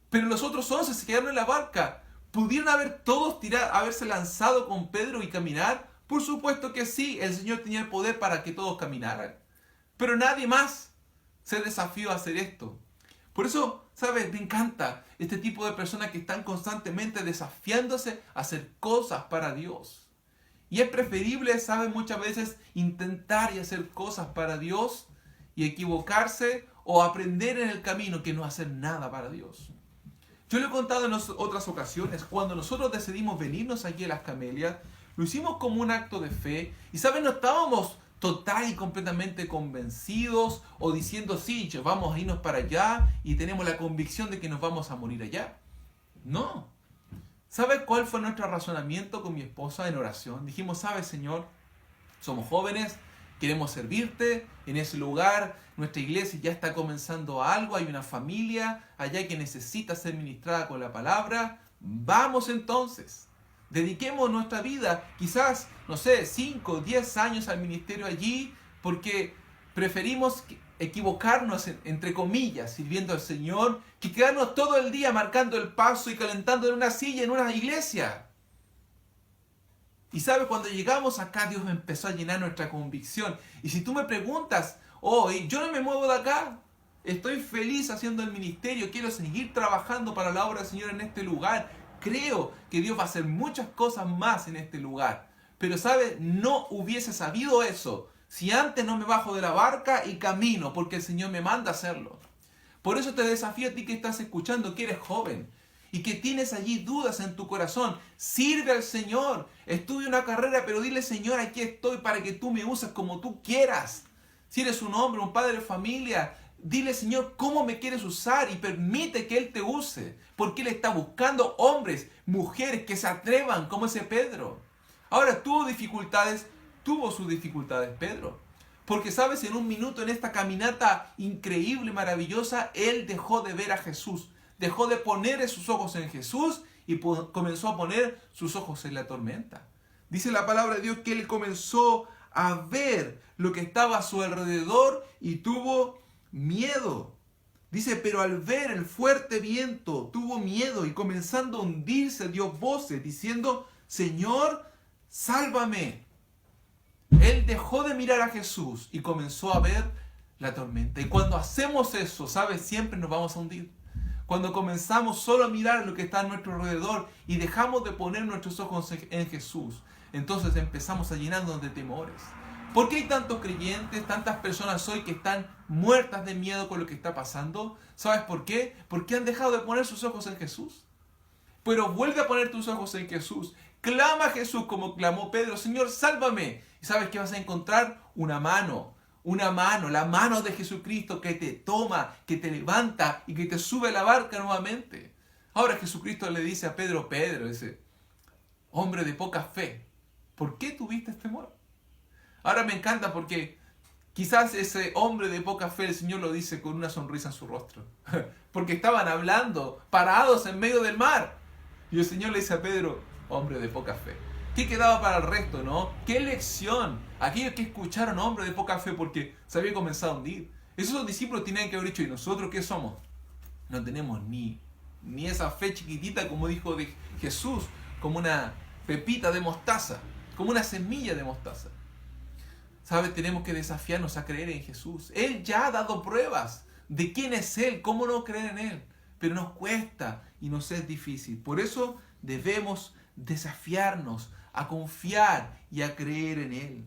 Pero los otros 11 se quedaron en la barca. ¿Pudieron haber todos haberse lanzado con Pedro y caminar? Por supuesto que sí, el Señor tenía el poder para que todos caminaran. Pero nadie más se desafió a hacer esto. Por eso, ¿sabes? Me encanta este tipo de personas que están constantemente desafiándose a hacer cosas para Dios. Y es preferible, ¿sabes? Muchas veces intentar y hacer cosas para Dios y equivocarse o aprender en el camino que no hacer nada para Dios. Yo le he contado en otras ocasiones, cuando nosotros decidimos venirnos aquí a Las Camelias, lo hicimos como un acto de fe y, ¿sabes? No estábamos total y completamente convencidos o diciendo, sí, vamos a irnos para allá y tenemos la convicción de que nos vamos a morir allá. No. ¿Sabes cuál fue nuestro razonamiento con mi esposa en oración? Dijimos, ¿sabes, Señor? Somos jóvenes, queremos servirte en ese lugar, nuestra iglesia ya está comenzando algo, hay una familia allá que necesita ser ministrada con la palabra. Vamos entonces, dediquemos nuestra vida, quizás, no sé, 5 o 10 años al ministerio allí, porque preferimos equivocarnos, entre comillas, sirviendo al Señor, que quedarnos todo el día marcando el paso y calentando en una silla en una iglesia. Y sabes, cuando llegamos acá, Dios me empezó a llenar nuestra convicción. Y si tú me preguntas, yo no me muevo de acá, estoy feliz haciendo el ministerio, quiero seguir trabajando para la obra del Señor en este lugar, creo que Dios va a hacer muchas cosas más en este lugar. Pero sabes, no hubiese sabido eso si antes no me bajo de la barca y camino, porque el Señor me manda a hacerlo. Por eso te desafío a ti que estás escuchando, que eres joven y que tienes allí dudas en tu corazón. Sirve al Señor, estudia una carrera, pero dile, Señor, aquí estoy para que tú me uses como tú quieras. Si eres un hombre, un padre de familia, dile, Señor, ¿cómo me quieres usar? Y permite que Él te use, porque Él está buscando hombres, mujeres que se atrevan como ese Pedro. Ahora, tuvo sus dificultades Pedro. Porque, ¿sabes? En un minuto en esta caminata increíble, maravillosa, él dejó de ver a Jesús. Dejó de poner sus ojos en Jesús y comenzó a poner sus ojos en la tormenta. Dice la palabra de Dios que él comenzó a ver lo que estaba a su alrededor y tuvo miedo. Dice, pero al ver el fuerte viento, tuvo miedo y comenzando a hundirse, dio voces diciendo, Señor, sálvame. Él dejó de mirar a Jesús y comenzó a ver la tormenta. Y cuando hacemos eso, ¿sabes? Siempre nos vamos a hundir. Cuando comenzamos solo a mirar lo que está a nuestro alrededor y dejamos de poner nuestros ojos en Jesús, entonces empezamos a llenarnos de temores. ¿Por qué hay tantos creyentes, tantas personas hoy que están muertas de miedo con lo que está pasando? ¿Sabes por qué? Porque han dejado de poner sus ojos en Jesús. Pero vuelve a poner tus ojos en Jesús. Clama a Jesús como clamó Pedro, Señor, sálvame. ¿Y sabes qué vas a encontrar? Una mano, la mano de Jesucristo que te toma, que te levanta y que te sube a la barca nuevamente. Ahora Jesucristo le dice a Pedro, ese hombre de poca fe, ¿por qué tuviste temor? Ahora me encanta porque quizás ese hombre de poca fe, el Señor lo dice con una sonrisa en su rostro. Porque estaban hablando, parados en medio del mar. Y el Señor le dice a Pedro, hombre de poca fe. ¿Qué quedaba para el resto, no? ¿Qué lección? Aquellos que escucharon, hombre de poca fe, porque se había comenzado a hundir. Esos discípulos tenían que haber dicho, ¿y nosotros qué somos? No tenemos ni esa fe chiquitita, como dijo de Jesús, como una pepita de mostaza, como una semilla de mostaza. ¿Sabes? Tenemos que desafiarnos a creer en Jesús. Él ya ha dado pruebas de quién es Él, cómo no creer en Él. Pero nos cuesta y nos es difícil. Por eso debemos desafiarnos a confiar y a creer en Él.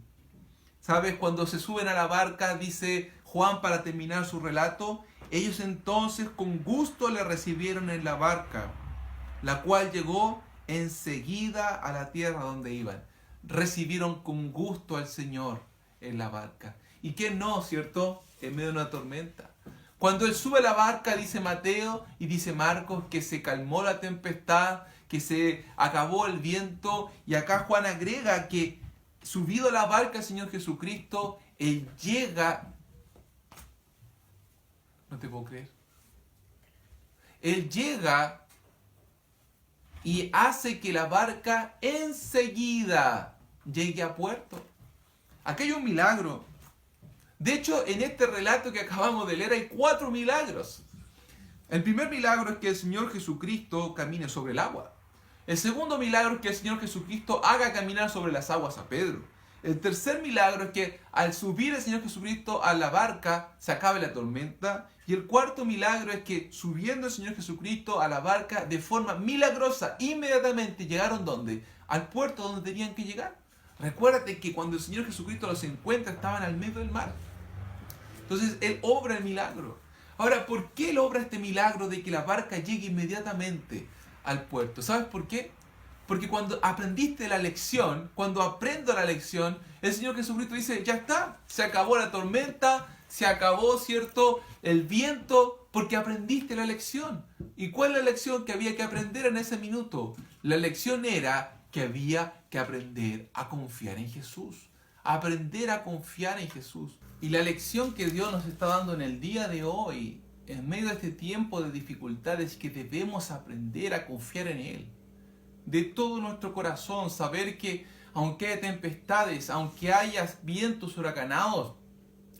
¿Sabes? Cuando se suben a la barca, dice Juan para terminar su relato, Ellos entonces con gusto le recibieron en la barca, la cual llegó enseguida a la tierra donde iban. Recibieron con gusto al Señor en la barca. ¿Y quién no, cierto? En medio de una tormenta. Cuando Él sube a la barca, dice Mateo y dice Marcos, que se calmó la tempestad, que se acabó el viento. Y acá Juan agrega que subido a la barca el Señor Jesucristo, Él llega... No te puedo creer. Él llega y hace que la barca enseguida llegue a puerto. Aquello es un milagro. De hecho, en este relato que acabamos de leer hay 4 milagros. El primer milagro es que el Señor Jesucristo camine sobre el agua. El segundo milagro es que el Señor Jesucristo haga caminar sobre las aguas a Pedro. El tercer milagro es que al subir el Señor Jesucristo a la barca se acabe la tormenta. Y el cuarto milagro es que subiendo el Señor Jesucristo a la barca de forma milagrosa, inmediatamente llegaron ¿dónde? Al puerto donde tenían que llegar. Recuérdate que cuando el Señor Jesucristo los encuentra estaban al medio del mar. Entonces Él obra el milagro. Ahora, ¿por qué Él obra este milagro de que la barca llegue inmediatamente al puerto? ¿Sabes por qué? Porque cuando aprendiste la lección, cuando aprendo la lección, el Señor Jesucristo dice, ya está, se acabó la tormenta, se acabó, ¿cierto?, el viento, porque aprendiste la lección. ¿Y cuál es la lección que había que aprender en ese minuto? La lección era que había que aprender a confiar en Jesús. Aprender a confiar en Jesús. Y la lección que Dios nos está dando en el día de hoy, en medio de este tiempo de dificultades, es que debemos aprender a confiar en Él. De todo nuestro corazón, saber que aunque haya tempestades, aunque haya vientos huracanados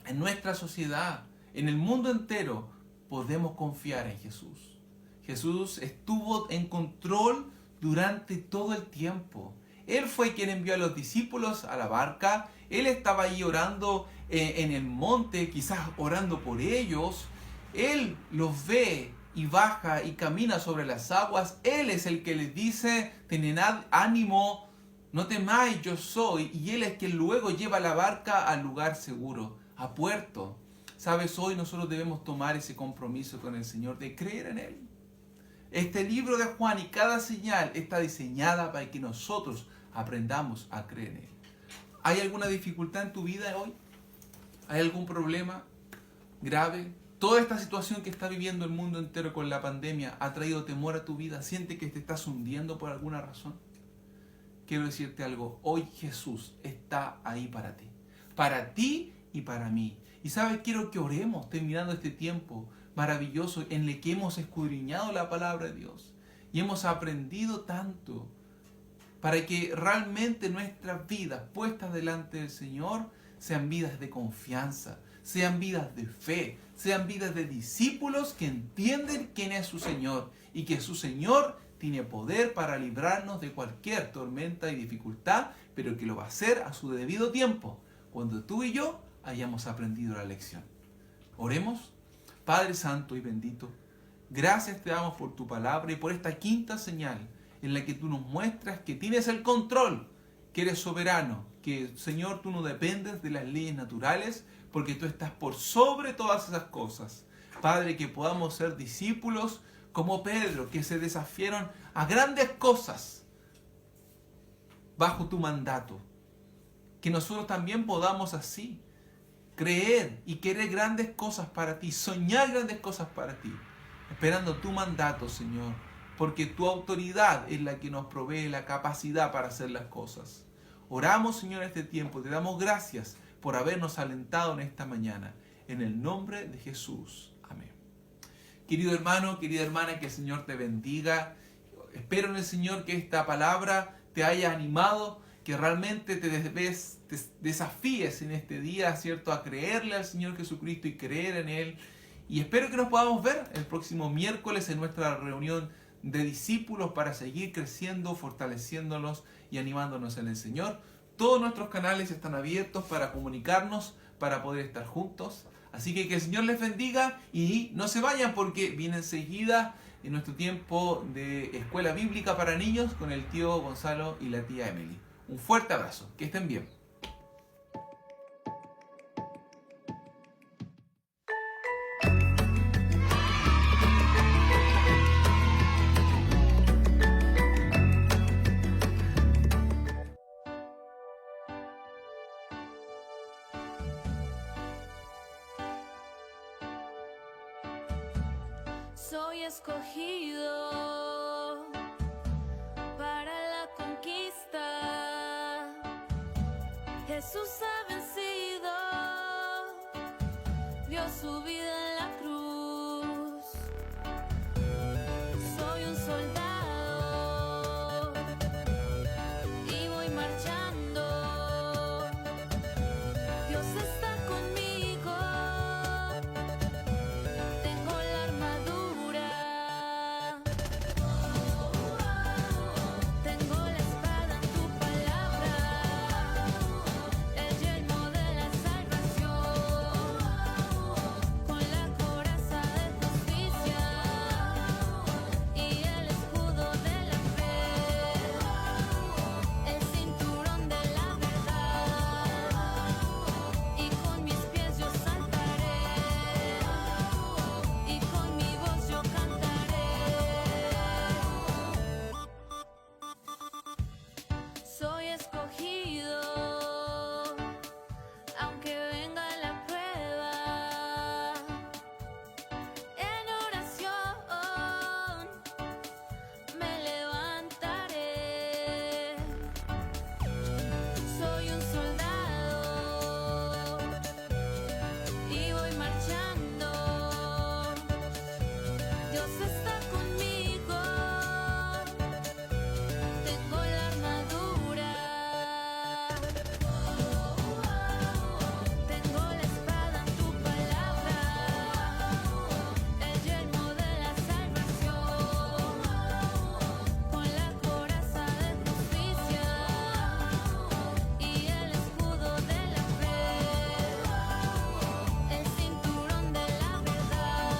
en nuestra sociedad, en el mundo entero, podemos confiar en Jesús. Jesús estuvo en control durante todo el tiempo. Él fue quien envió a los discípulos a la barca. Él estaba ahí orando en el monte, quizás orando por ellos. Él los ve y baja y camina sobre las aguas. Él es el que les dice, tened ánimo, no temáis, yo soy. Y Él es quien luego lleva la barca al lugar seguro, a puerto. Sabes, hoy nosotros debemos tomar ese compromiso con el Señor de creer en Él. Este libro de Juan y cada señal está diseñada para que nosotros aprendamos a creer en Él. ¿Hay alguna dificultad en tu vida hoy? ¿Hay algún problema grave? Toda esta situación que está viviendo el mundo entero con la pandemia ha traído temor a tu vida. ¿Siente que te estás hundiendo por alguna razón? Quiero decirte algo. Hoy Jesús está ahí para ti y para mí. Y sabes, quiero que oremos terminando este tiempo maravilloso en el que hemos escudriñado la palabra de Dios y hemos aprendido tanto para que realmente nuestras vidas puestas delante del Señor sean vidas de confianza, sean vidas de fe, sean vidas de discípulos que entienden quién es su Señor y que su Señor tiene poder para librarnos de cualquier tormenta y dificultad, pero que lo va a hacer a su debido tiempo, cuando tú y yo hayamos aprendido la lección. Oremos. Padre Santo y bendito, gracias te damos por tu palabra y por esta quinta señal en la que tú nos muestras que tienes el control, que eres soberano, que Señor tú no dependes de las leyes naturales porque tú estás por sobre todas esas cosas. Padre, que podamos ser discípulos como Pedro, que se desafiaron a grandes cosas bajo tu mandato. Que nosotros también podamos así creer y querer grandes cosas para ti, soñar grandes cosas para ti, esperando tu mandato, Señor, porque tu autoridad es la que nos provee la capacidad para hacer las cosas. Oramos, Señor, en este tiempo, te damos gracias por habernos alentado en esta mañana, en el nombre de Jesús. Amén. Querido hermano, querida hermana, que el Señor te bendiga. Espero en el Señor que esta palabra te haya animado, que realmente te desafíes en este día, ¿cierto?, a creerle al Señor Jesucristo y creer en Él. Y espero que nos podamos ver el próximo miércoles en nuestra reunión de discípulos para seguir creciendo, fortaleciéndonos y animándonos en el Señor. Todos nuestros canales están abiertos para comunicarnos, para poder estar juntos. Así que el Señor les bendiga y no se vayan porque viene enseguida en nuestro tiempo de escuela bíblica para niños con el tío Gonzalo y la tía Emily. Un fuerte abrazo, que estén bien. Soy escogido para la conquista. Jesús ha vencido, dio su vida en la cruz. Soy un soldado y voy marchando. Dios está conmigo. Tengo la armadura. Tengo la espada en tu palabra. El yelmo de la salvación. Con la coraza de justicia. Y el escudo de la fe. El cinturón de la verdad. Y con mis pies yo saltaré. Y con mi voz yo cantaré. Soy escogido, aunque venga la prueba. En oración me levantaré. Soy un soldado y voy marchando. Dios está conmigo. Tengo la armadura. Tengo la espada en tu palabra. El yelmo de la salvación. Con la coraza de justicia. Y el escudo de la fe. El cinturón de la verdad.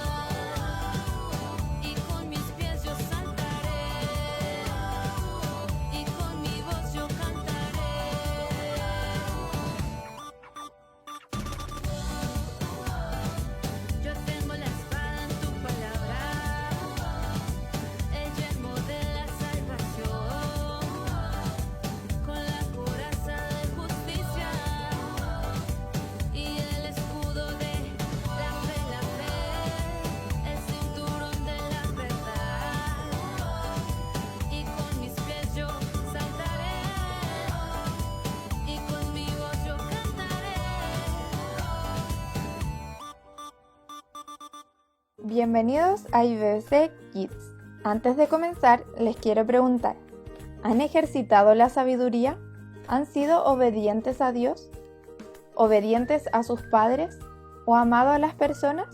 Y con mis pies yo saltaré. Y con mi voz yo cantaré. Yo tengo la espada en tu palabra. El yelmo de la salvación. Con la coraza de justicia. Y el escudo de la fe. El cinturón de la verdad. Y con mis pies yo saltaré. Y con mi voz yo cantaré. Bienvenidos a IBC Kids. Antes de comenzar, les quiero preguntar, ¿han ejercitado la sabiduría? ¿Han sido obedientes a Dios? ¿Obedientes a sus padres? ¿O amado a las personas?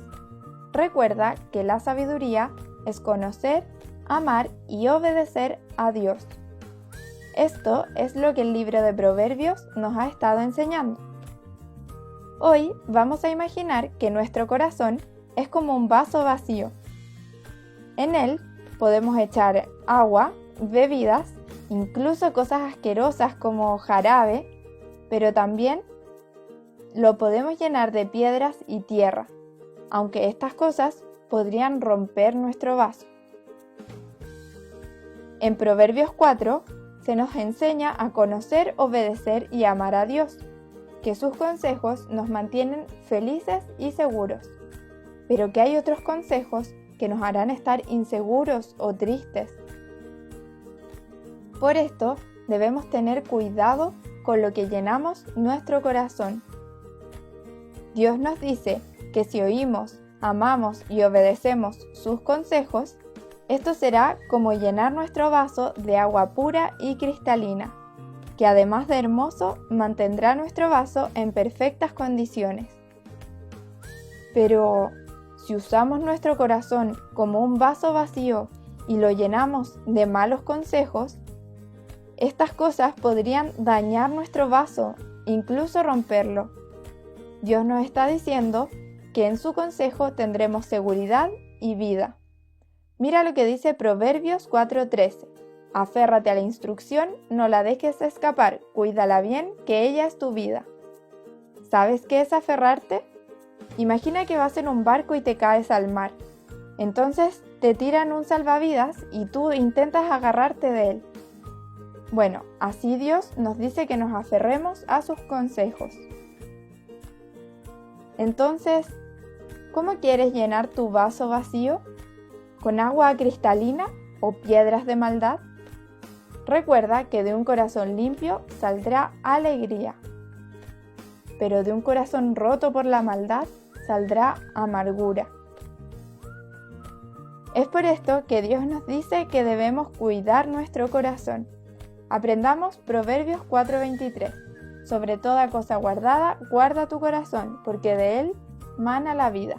Recuerda que la sabiduría es conocer, amar y obedecer a Dios. Esto es lo que el libro de Proverbios nos ha estado enseñando. Hoy vamos a imaginar que nuestro corazón es como un vaso vacío. En él podemos echar agua, bebidas, incluso cosas asquerosas como jarabe, pero también lo podemos llenar de piedras y tierra, aunque estas cosas podrían romper nuestro vaso. En Proverbios 4 se nos enseña a conocer, obedecer y amar a Dios, que sus consejos nos mantienen felices y seguros, pero que hay otros consejos que nos harán estar inseguros o tristes. Por esto debemos tener cuidado con lo que llenamos nuestro corazón. Dios nos dice que si oímos, amamos y obedecemos sus consejos, esto será como llenar nuestro vaso de agua pura y cristalina, que además de hermoso, mantendrá nuestro vaso en perfectas condiciones. Pero si usamos nuestro corazón como un vaso vacío y lo llenamos de malos consejos, estas cosas podrían dañar nuestro vaso, incluso romperlo. Dios nos está diciendo que en su consejo tendremos seguridad y vida. Mira lo que dice Proverbios 4:13. Aférrate a la instrucción, no la dejes escapar, cuídala bien, que ella es tu vida. ¿Sabes qué es aferrarte? Imagina que vas en un barco y te caes al mar. Entonces te tiran un salvavidas y tú intentas agarrarte de él. Bueno, así Dios nos dice que nos aferremos a sus consejos. Entonces, ¿cómo quieres llenar tu vaso vacío? ¿Con agua cristalina o piedras de maldad? Recuerda que de un corazón limpio saldrá alegría, pero de un corazón roto por la maldad saldrá amargura. Es por esto que Dios nos dice que debemos cuidar nuestro corazón. Aprendamos Proverbios 4:23. Sobre toda cosa guardada, guarda tu corazón, porque de él mana la vida.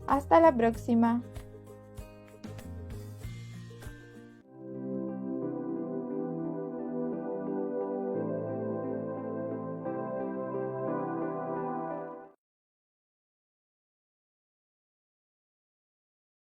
Hasta la próxima.